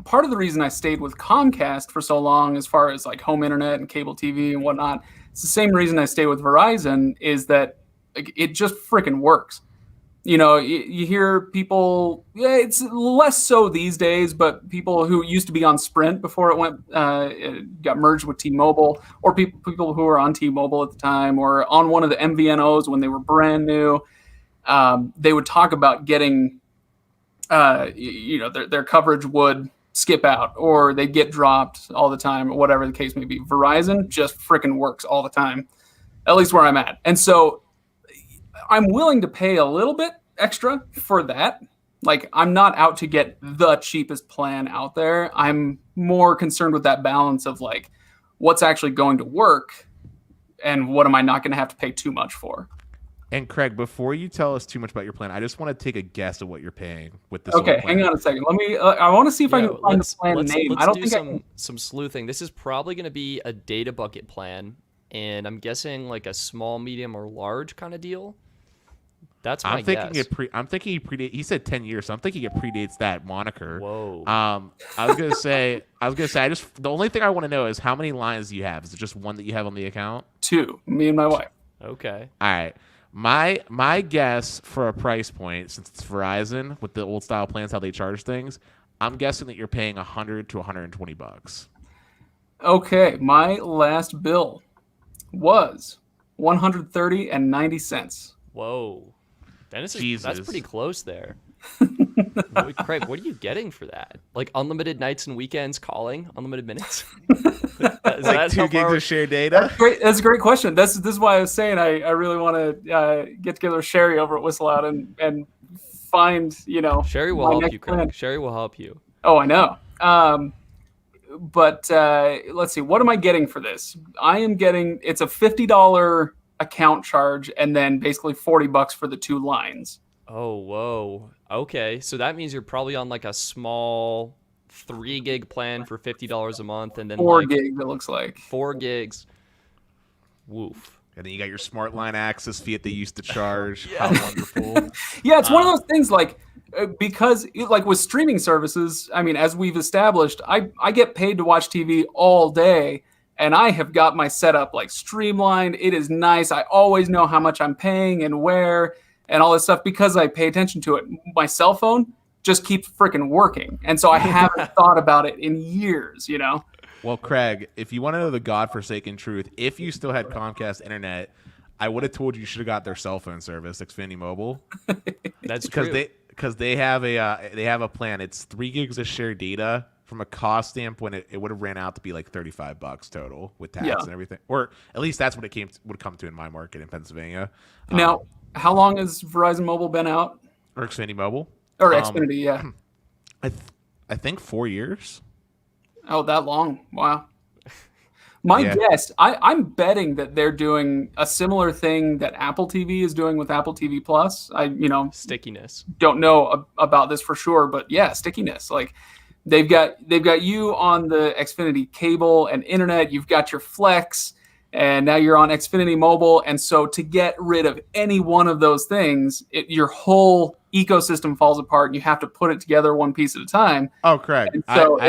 part of the reason I stayed with Comcast for so long, as far as like home internet and cable TV and whatnot. It's the same reason I stay with Verizon is that it just freaking works. You hear people, it's less so these days, but people who used to be on Sprint before it got merged with T-Mobile, or people who were on T-Mobile at the time, or on one of the MVNOs when they were brand new, they would talk about getting, their coverage would skip out, or they get dropped all the time, or whatever the case may be. Verizon just freaking works all the time, at least where I'm at. And so I'm willing to pay a little bit extra for that. Like, I'm not out to get the cheapest plan out there. I'm more concerned with that balance of like, what's actually going to work and what am I not going to have to pay too much for. And Craig, before you tell us too much about your plan, I just want to take a guess at what you're paying with this. Okay, hang on a second. Let me. I want to see if I can find the plan name. Let's I don't do think some I can. some sleuthing. This is probably going to be a data bucket plan, and I'm guessing like a small, medium, or large kind of deal. That's my guess. I'm thinking he predates. He said 10 years, so I'm thinking it predates that moniker. Whoa. I was gonna say. The only thing I want to know is how many lines do you have? Is it just one that you have on the account? 2, me and my wife. Okay. All right. My guess for a price point, since it's Verizon with the old style plans, how they charge things, I'm guessing that you're paying $100 to $120. Okay, my last bill was $130.90. Whoa. That's Jesus. pretty close there. Craig, what are you getting for that? Like unlimited nights and weekends calling, unlimited minutes? Is Like 2 gigs of shared data? That's a great question. This is why I was saying I really want to get together with Sherry over at Whistle Out and find, Sherry will help you, Craig. Sherry will help you. Oh, I know. But let's see. What am I getting for this? It's a $50 account charge and then basically $40 for the 2 lines. Oh, whoa. Okay, so that means you're probably on like a small 3 gig plan for $50 a month, and then 4 like gigs, it looks like. 4 gigs. Woof. And then you got your smart line access fee that they used to charge. Yeah. How wonderful. Yeah, it's one of those things like, because like with streaming services, I mean, as we've established, I get paid to watch TV all day, and I have got my setup like streamlined. It is nice. I always know how much I'm paying and where and all this stuff because I pay attention to it. My cell phone just keeps freaking working. And so I haven't thought about it in years, Well, Craig, if you want to know the godforsaken truth, if you still had Comcast internet, I would have told you should have got their cell phone service, Xfinity Mobile. That's true. Because they have a plan. It's 3 gigs of shared data. From a cost standpoint, it would have ran out to be like $35 total with tax and everything, or at least that's what would come to in my market in Pennsylvania. Now, how long has Verizon Mobile been out? Or Xfinity Mobile, or Xfinity? Yeah, I think 4 years. Oh, that long? Wow. My guess, I'm betting that they're doing a similar thing that Apple TV is doing with Apple TV Plus. Stickiness. Don't know about this for sure, but yeah, stickiness. Like they've got you on the Xfinity cable and internet. You've got your Flex, and now you're on Xfinity Mobile. And so to get rid of any one of those things, your whole ecosystem falls apart, and you have to put it together one piece at a time. Oh, correct. And so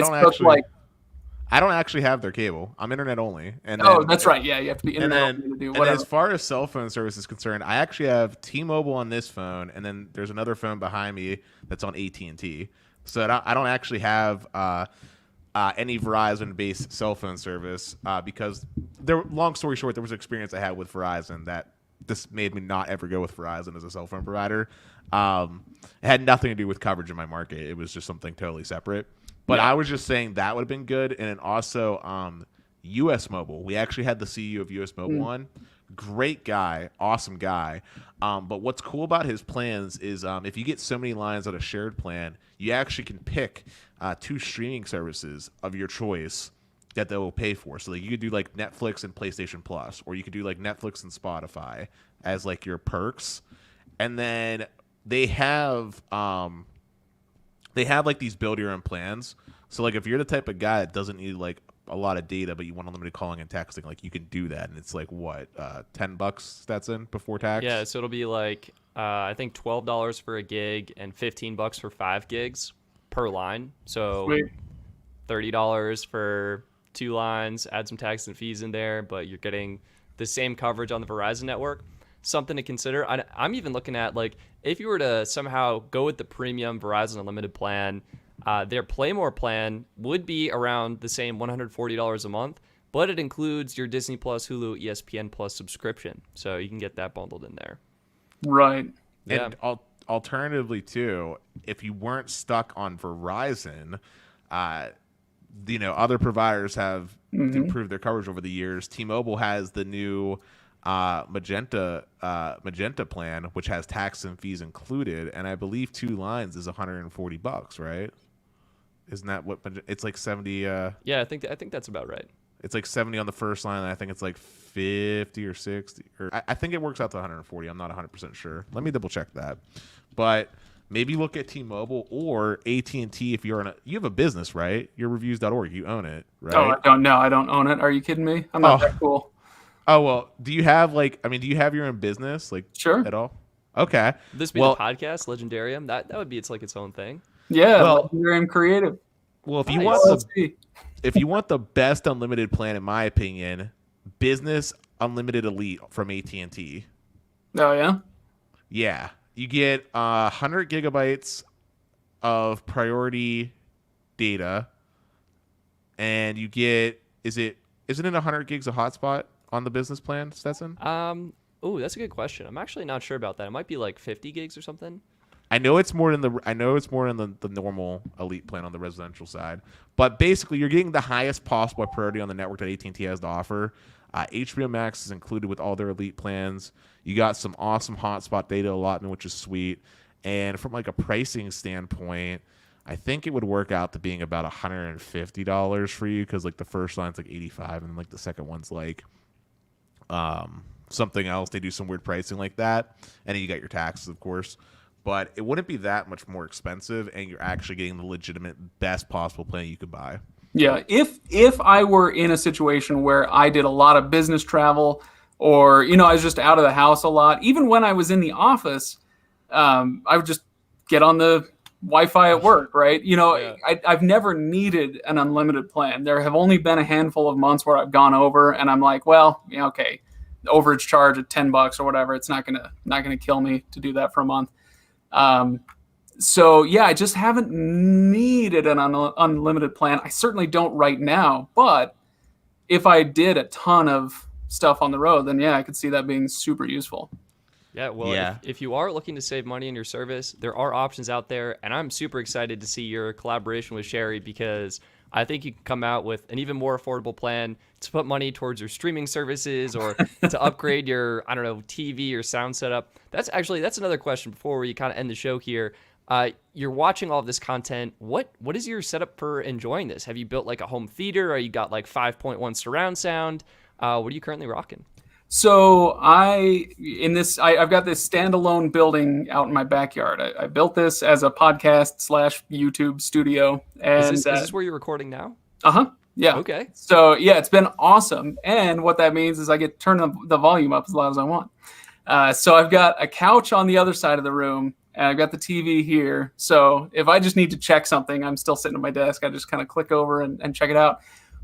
I don't actually have their cable. I'm internet only. And that's right. Yeah, you have to be internet only to do whatever. And as far as cell phone service is concerned, I actually have T-Mobile on this phone, and then there's another phone behind me that's on AT&T. So I don't actually have any Verizon-based cell phone service because long story short, there was an experience I had with Verizon that this made me not ever go with Verizon as a cell phone provider. It had nothing to do with coverage in my market. It was just something totally separate. But I was just saying that would have been good. And then also US Mobile. We actually had the CEO of US Mobile on. Great guy. Awesome guy. But what's cool about his plans is if you get so many lines on a shared plan, you actually can pick 2 streaming services of your choice that they will pay for. So like you could do like Netflix and PlayStation Plus, or you could do like Netflix and Spotify as like your perks. And then they have like these build your own plans. So like if you're the type of guy that doesn't need like a lot of data, but you want unlimited calling and texting, like you can do that. And it's like what, $10 Stetson before tax? Yeah, so it'll be like I think $12 for a gig and $15 for 5 gigs per line. So Sweet. $30 for 2 lines, add some tax and fees in there, but you're getting the same coverage on the Verizon network. Something to consider. I'm even looking at, like, if you were to somehow go with the premium Verizon Unlimited plan, their Play More plan would be around the same $140 a month, but it includes your Disney Plus, Hulu, ESPN Plus subscription. So you can get that bundled in there. Right. Yeah. And alternatively, too, if you weren't stuck on Verizon, other providers have improved their coverage over the years. T-Mobile has the new Magenta plan, which has tax and fees included, and I believe 2 lines is $140, right? Isn't that what it's like 70? Yeah, I think that's about right. It's like 70 on the first line, and I think it's like 50 or 60, or I think it works out to 140. I'm not 100% sure. Let me double check that. But maybe look at T-Mobile or AT&T if you have a business, right? Your reviews.org, you own it, right? Oh, I don't know. I don't own it. Are you kidding me? I'm not that cool. Oh, well, do you have your own business, like, sure, at all? Okay. This be the podcast, Legendarium. That would be its own thing. Yeah, well, Legendarium Creative. Well, if you want the best unlimited plan, in my opinion, Business Unlimited Elite from AT&T. Oh, yeah? Yeah. You get 100 gigabytes of priority data, and you get, isn't it 100 gigs of hotspot on the business plan, Stetson? Oh, that's a good question. I'm actually not sure about that. It might be like 50 gigs or something. I know it's more than the normal elite plan on the residential side, but basically you're getting the highest possible priority on the network that AT&T has to offer. HBO Max is included with all their elite plans. You got some awesome hotspot data allotment, which is sweet. And from like a pricing standpoint, I think it would work out to being about $150 for you, because like the first line's like $85, and like the second one's like something else. They do some weird pricing like that, and then you got your taxes, of course. But it wouldn't be that much more expensive, and you're actually getting the legitimate best possible plan you could buy. Yeah, if I were in a situation where I did a lot of business travel, or I was just out of the house a lot, even when I was in the office, I would just get on the Wi-Fi at work, right? I've never needed an unlimited plan. There have only been a handful of months where I've gone over, and I'm like, well, okay, the overage charge at $10 or whatever, it's not gonna kill me to do that for a month. So yeah, I just haven't needed an unlimited plan. I certainly don't right now, but if I did a ton of stuff on the road, then yeah, I could see that being super useful. Yeah, well, if you are looking to save money in your service, there are options out there, and I'm super excited to see your collaboration with Sherry, because I think you can come out with an even more affordable plan to put money towards your streaming services, or to upgrade your, TV or sound setup. That's another question before we kind of end the show here. You're watching all of this content. What is your setup for enjoying this? Have you built like a home theater, or you got like 5.1 surround sound? What are you currently rocking? So I've got this standalone building out in my backyard. I built this as a podcast / YouTube studio. And is this where you're recording now? Uh-huh. Yeah. Okay. So yeah, it's been awesome. And what that means is I get to turn the volume up as loud as I want. So I've got a couch on the other side of the room, and I've got the TV here. So if I just need to check something, I'm still sitting at my desk. I just kind of click over and check it out.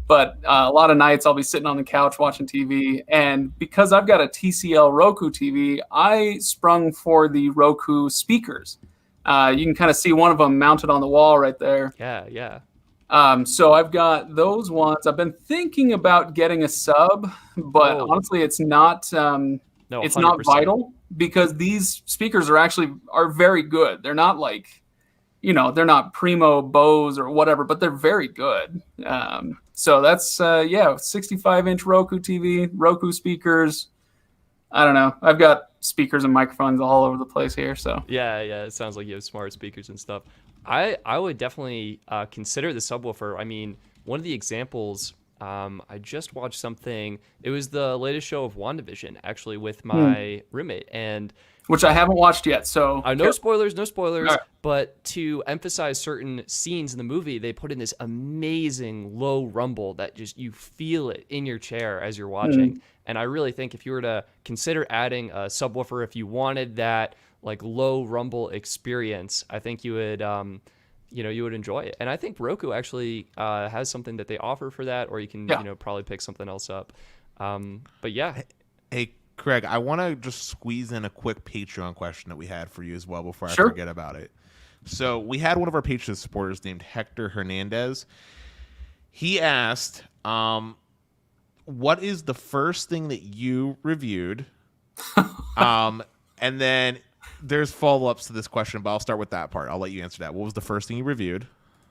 But a lot of nights I'll be sitting on the couch watching TV. And because I've got a TCL Roku TV, I sprung for the Roku speakers. You can kind of see one of them mounted on the wall right there. Yeah. So I've got those ones. I've been thinking about getting a sub, but honestly, it's not it's not vital, because these speakers are very good. They're not like, they're not primo Bose or whatever, but they're very good. So that's 65-inch Roku TV, Roku speakers. I don't know. I've got speakers and microphones all over the place here. So yeah. It sounds like you have smart speakers and stuff. I would definitely consider the subwoofer. I mean, one of the examples, I just watched something. It was the latest show of WandaVision, actually, with my roommate, and which I haven't watched yet. So no spoilers. Right. But to emphasize certain scenes in the movie, they put in this amazing low rumble that just, you feel it in your chair as you're watching. And I really think if you were to consider adding a subwoofer, if you wanted that like low rumble experience, I think you would you would enjoy it. And I think Roku actually has something that they offer for that, or you can probably pick something else up. But yeah. Hey, Craig, I want to just squeeze in a quick Patreon question that we had for you as well before I Sure. forget about it. So we had one of our Patreon supporters named Hector Hernandez. He asked, what is the first thing that you reviewed? And then there's follow-ups to this question, but I'll start with that part. I'll let you answer that. What was the first thing you reviewed?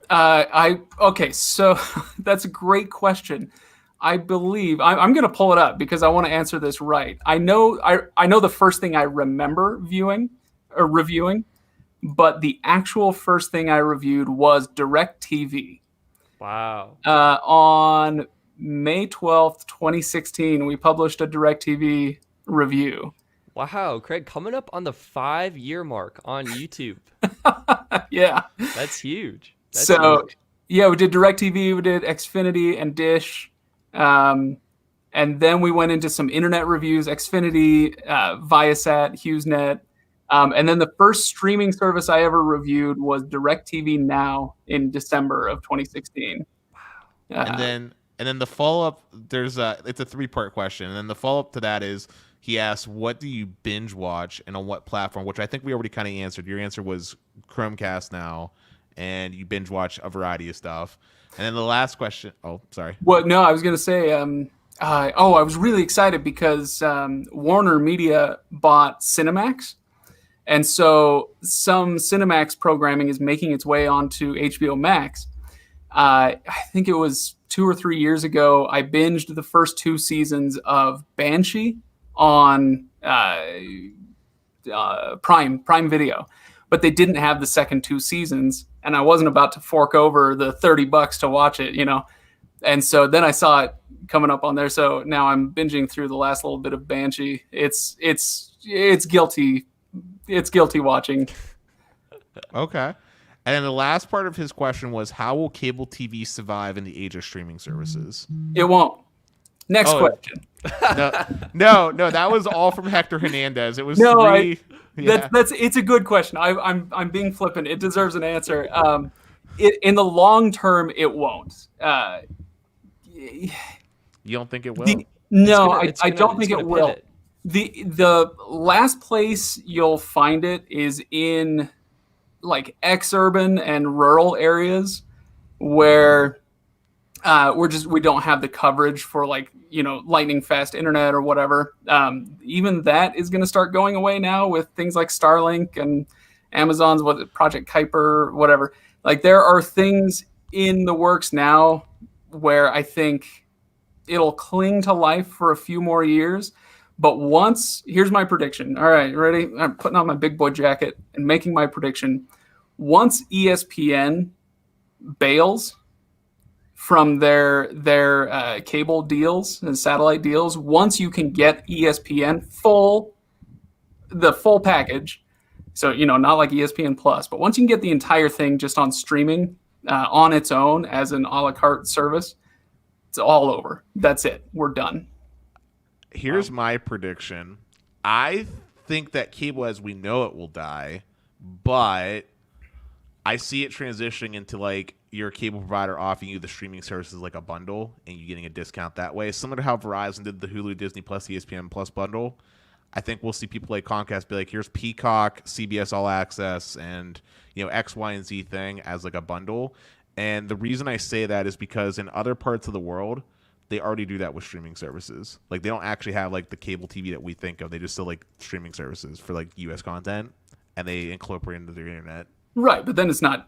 Okay, so that's a great question. I believe I'm going to pull it up because I want to answer this right. I know the first thing I remember viewing or reviewing, but the actual first thing I reviewed was DirecTV. Wow. On May 12th, 2016, we published a DirecTV review. Wow, Craig, coming up on the 5-year mark on YouTube. Yeah. That's huge. That's So, huge. yeah, we did DirecTV, we did Xfinity and Dish. And then we went into some internet reviews, Xfinity, Viasat, HughesNet. And then the first streaming service I ever reviewed was DirecTV Now in December of 2016. And then the follow-up, it's a 3-part question. And then the follow-up to that is, he asked, what do you binge watch and on what platform? Which I think we already kind of answered. Your answer was Chromecast now, and you binge watch a variety of stuff. And then the last question, sorry. Well, no, I was going to say, I was really excited because Warner Media bought Cinemax. And so some Cinemax programming is making its way onto HBO Max. I think it was 2 or 3 years ago, I binged the first 2 seasons of Banshee on Prime Video, but they didn't have the second 2 seasons, and I wasn't about to fork over the $30 to watch it, And so then I saw it coming up on there, so now I'm binging through the last little bit of Banshee. It's guilty. It's guilty watching. Okay. And then the last part of his question was, how will cable TV survive in the age of streaming services? It won't. Next question. No, that was all from Hector Hernandez. It was It's a good question. I'm being flippant. It deserves an answer. In the long term, it won't. You don't think it will? I don't think it will. The last place you'll find it is in like ex-urban and rural areas where we don't have the coverage for lightning fast internet or whatever. Even that is going to start going away now with things like Starlink and Amazon's Project Kuiper, whatever. Like there are things in the works now where I think it'll cling to life for a few more years. But here's my prediction. All right, ready? I'm putting on my big boy jacket and making my prediction. Once ESPN bails from their cable deals and satellite deals, once you can get ESPN the full package, so not like ESPN Plus, but once you can get the entire thing just on streaming on its own as an a la carte service, it's all over. That's it. We're done. Here's my prediction. I think that cable as we know it will die, but I see it transitioning into like your cable provider offering you the streaming services like a bundle and you getting a discount that way. Similar to how Verizon did the Hulu, Disney Plus, ESPN Plus bundle. I think we'll see people like Comcast be like, here's Peacock, CBS All Access, and X, Y, and Z thing as like a bundle. And the reason I say that is because in other parts of the world, they already do that with streaming services. Like they don't actually have like the cable TV that we think of. They just still like streaming services for like US content, and they incorporate into their internet. Right, but then it's not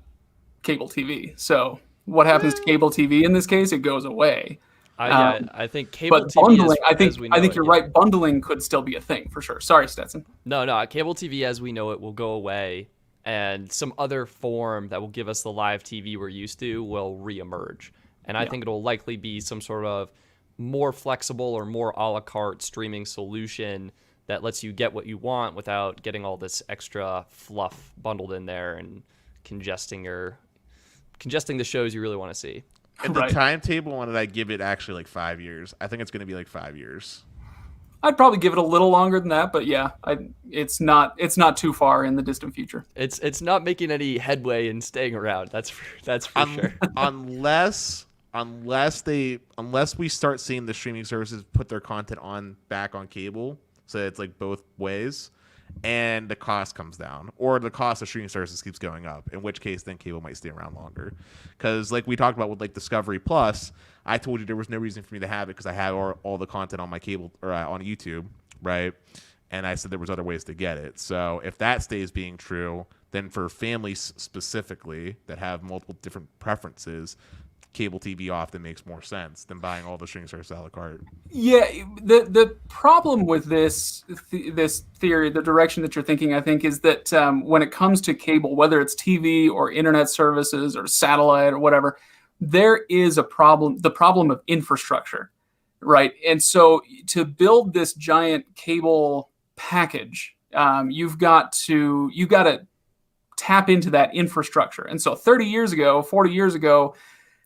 cable TV. So what happens to cable TV in this case? It goes away. I think cable but TV bundling, I think you're right. Bundling could still be a thing for sure. Sorry, Stetson. No, cable TV as we know it will go away, and some other form that will give us the live TV we're used to will reemerge. And I think it'll likely be some sort of more flexible or more a la carte streaming solution that lets you get what you want without getting all this extra fluff bundled in there and congesting the shows you really want to see. And the timetable on it, I give it actually like 5 years. I think it's going to be like 5 years. I'd probably give it a little longer than that, but yeah, it's not too far in the distant future. It's not making any headway in staying around. That's for sure. Unless unless we start seeing the streaming services put their content back on cable, so it's like both ways, and the cost comes down, or the cost of streaming services keeps going up, in which case then cable might stay around longer. Because like we talked about with like Discovery Plus, I told you there was no reason for me to have it because I have all the content on my cable or on YouTube, right? And I said there was other ways to get it. So if that stays being true, then for families specifically that have multiple different preferences, cable TV often makes more sense than buying all the streaming services a la carte. Yeah, the problem with this theory, the direction that you're thinking, I think, is that when it comes to cable, whether it's TV or internet services or satellite or whatever, there is a problem, the problem of infrastructure, right? And so to build this giant cable package, you've got to tap into that infrastructure. And so 30 years ago, 40 years ago,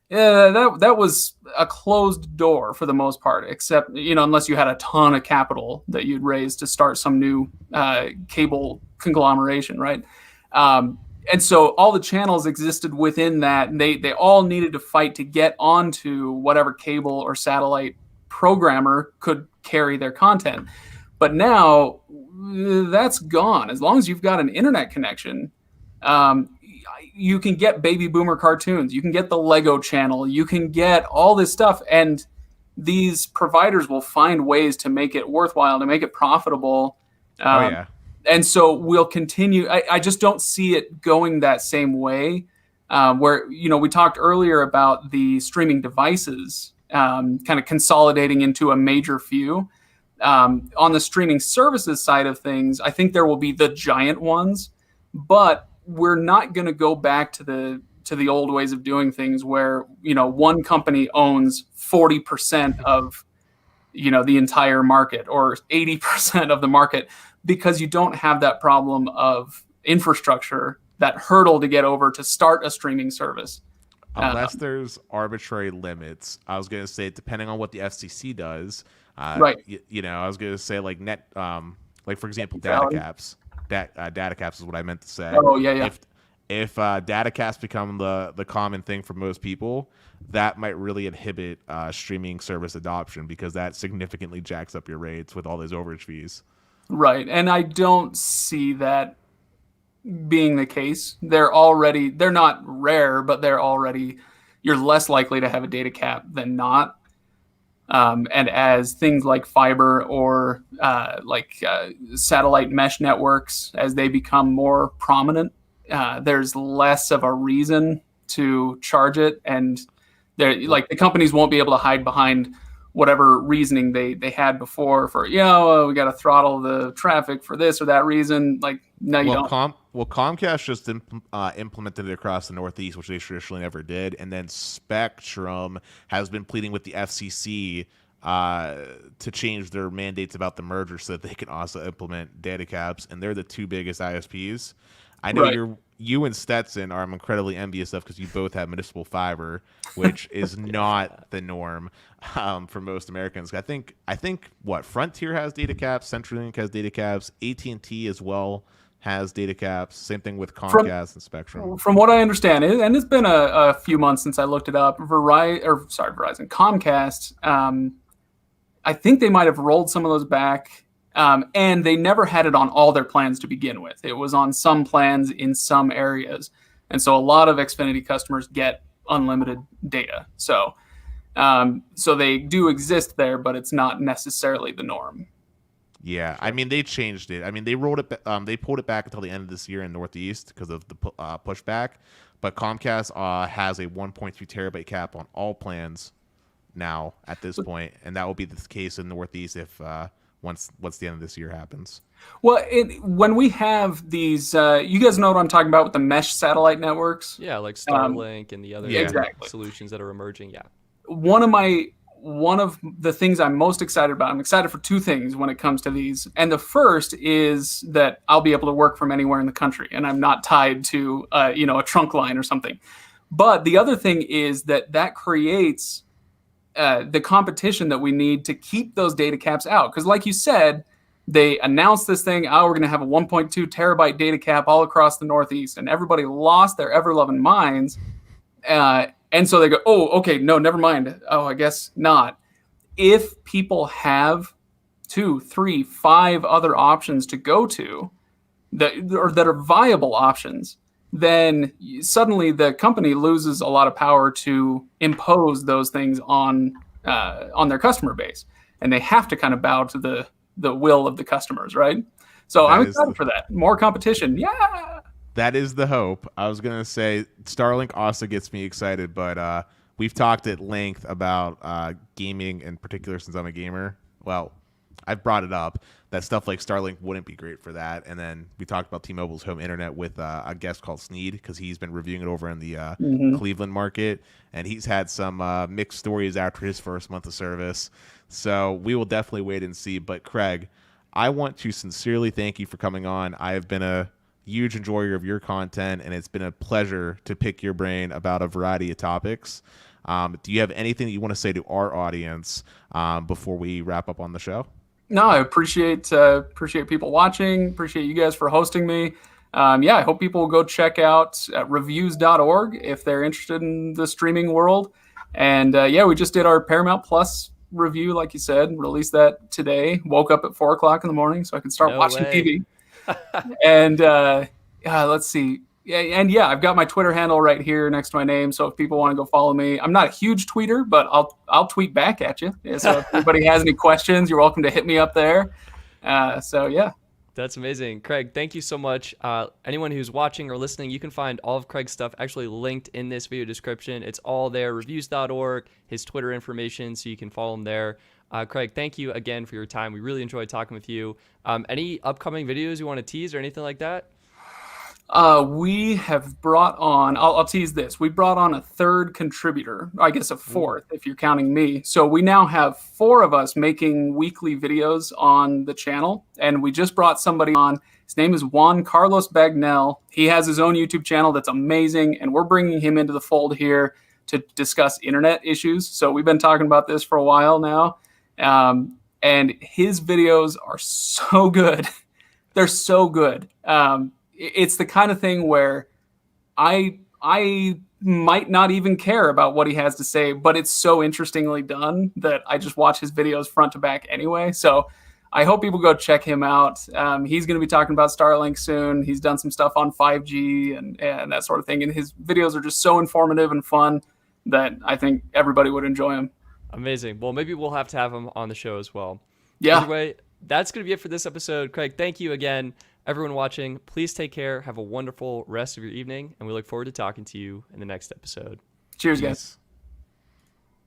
that was a closed door for the most part, except, unless you had a ton of capital that you'd raise to start some new cable conglomeration, right? And so all the channels existed within that, and they all needed to fight to get onto whatever cable or satellite programmer could carry their content. But now that's gone. As long as you've got an internet connection, you can get baby boomer cartoons, you can get the Lego channel, you can get all this stuff, and these providers will find ways to make it worthwhile, to make it profitable. And so we'll continue. I just don't see it going that same way, where, we talked earlier about the streaming devices kind of consolidating into a major few. On the streaming services side of things, I think there will be the giant ones, but we're not going to go back to the old ways of doing things where, one company owns 40% of, the entire market or 80% of the market, because you don't have that problem of infrastructure, that hurdle to get over to start a streaming service. Unless there's arbitrary limits. I was going to say, depending on what the FCC does, right. I was going to say like for example, data caps. Data caps is what I meant to say. Oh, yeah. If data caps become the common thing for most people, that might really inhibit streaming service adoption, because that significantly jacks up your rates with all those overage fees. Right, and I don't see that being the case. They're not rare, but you're less likely to have a data cap than not. And as things like fiber or satellite mesh networks, as they become more prominent, there's less of a reason to charge it. And the companies won't be able to hide behind whatever reasoning they had before for, we got to throttle the traffic for this or that reason. No, you don't. Comcast just implemented it across the Northeast, which they traditionally never did. And then Spectrum has been pleading with the FCC to change their mandates about the merger so that they can also implement data caps. And they're the two biggest ISPs. I know you and Stetson are incredibly envious of, because you both have municipal fiber, which is not the norm for most Americans. I think what Frontier has data caps, CenturyLink has data caps, AT&T as well has data caps. Same thing with Comcast and Spectrum. From what I understand, and it's been a few months since I looked it up, Verizon, Comcast, I think they might have rolled some of those back. And they never had it on all their plans to begin with. It was on some plans in some areas. And so a lot of Xfinity customers get unlimited data. So they do exist there, but it's not necessarily the norm. Yeah, I mean, they changed it. I mean, they rolled it. They pulled it back until the end of this year in Northeast because of the pushback. But Comcast has a 1.3 terabyte cap on all plans now at this point, and that will be the case in Northeast if once the end of this year happens. Well, when we have these, you guys know what I'm talking about with the mesh satellite networks? Yeah, like Starlink and the other solutions that are emerging. Yeah. One of the things I'm most excited about, I'm excited for two things when it comes to these. And the first is that I'll be able to work from anywhere in the country, and I'm not tied to a trunk line or something. But the other thing is that creates the competition that we need to keep those data caps out. Because like you said, they announced this thing, we're going to have a 1.2 terabyte data cap all across the Northeast, and everybody lost their ever-loving minds. And so they go, oh, okay, no, never mind. Oh, I guess not. If people have 2, 3, 5 other options to go to that are viable options, then suddenly the company loses a lot of power to impose those things on their customer base, and they have to kind of bow to the will of the customers, right? So I'm excited for that. More competition, yeah. That is the hope. I was gonna say Starlink also gets me excited, but we've talked at length about gaming in particular since I'm a gamer. Well, I've brought it up that stuff like Starlink wouldn't be great for that. And then we talked about T-Mobile's home internet with a guest called Sneed, because he's been reviewing it over in the Cleveland market, and he's had some mixed stories after his first month of service. So we will definitely wait and see. But Craig, I want to sincerely thank you for coming on. I have been a huge enjoyer of your content, and it's been a pleasure to pick your brain about a variety of topics. Do you have anything that you want to say to our audience before we wrap up on the show? No, I appreciate people watching. Appreciate you guys for hosting me. I hope people will go check out reviews.org if they're interested in the streaming world. And we just did our Paramount Plus review, like you said, released that today. Woke up at 4:00 in the morning so I could start watching TV. And let's see. I've got my Twitter handle right here next to my name. So if people want to go follow me, I'm not a huge tweeter, but I'll tweet back at you. So if anybody has any questions, you're welcome to hit me up there. That's amazing. Craig, thank you so much. Anyone who's watching or listening, you can find all of Craig's stuff actually linked in this video description. It's all there, reviews.org, his Twitter information, so you can follow him there. Craig, thank you again for your time. We really enjoyed talking with you. Any upcoming videos you want to tease or anything like that? We have brought on, I'll tease this. We brought on a third contributor, I guess a fourth, if you're counting me. So we now have 4 of us making weekly videos on the channel. And we just brought somebody on. His name is Juan Carlos Bagnell. He has his own YouTube channel that's amazing. And we're bringing him into the fold here to discuss internet issues. So we've been talking about this for a while now. And his videos are so good. They're so good. It's the kind of thing where I might not even care about what he has to say, but it's so interestingly done that I just watch his videos front to back anyway. So I hope people go check him out. He's going to be talking about Starlink soon. He's done some stuff on 5G and that sort of thing. And his videos are just so informative and fun that I think everybody would enjoy them. Amazing. Well, maybe we'll have to have him on the show as well. Yeah. Anyway, that's going to be it for this episode. Craig, thank you again. Everyone watching, please take care. Have a wonderful rest of your evening, and we look forward to talking to you in the next episode. Cheers, guys.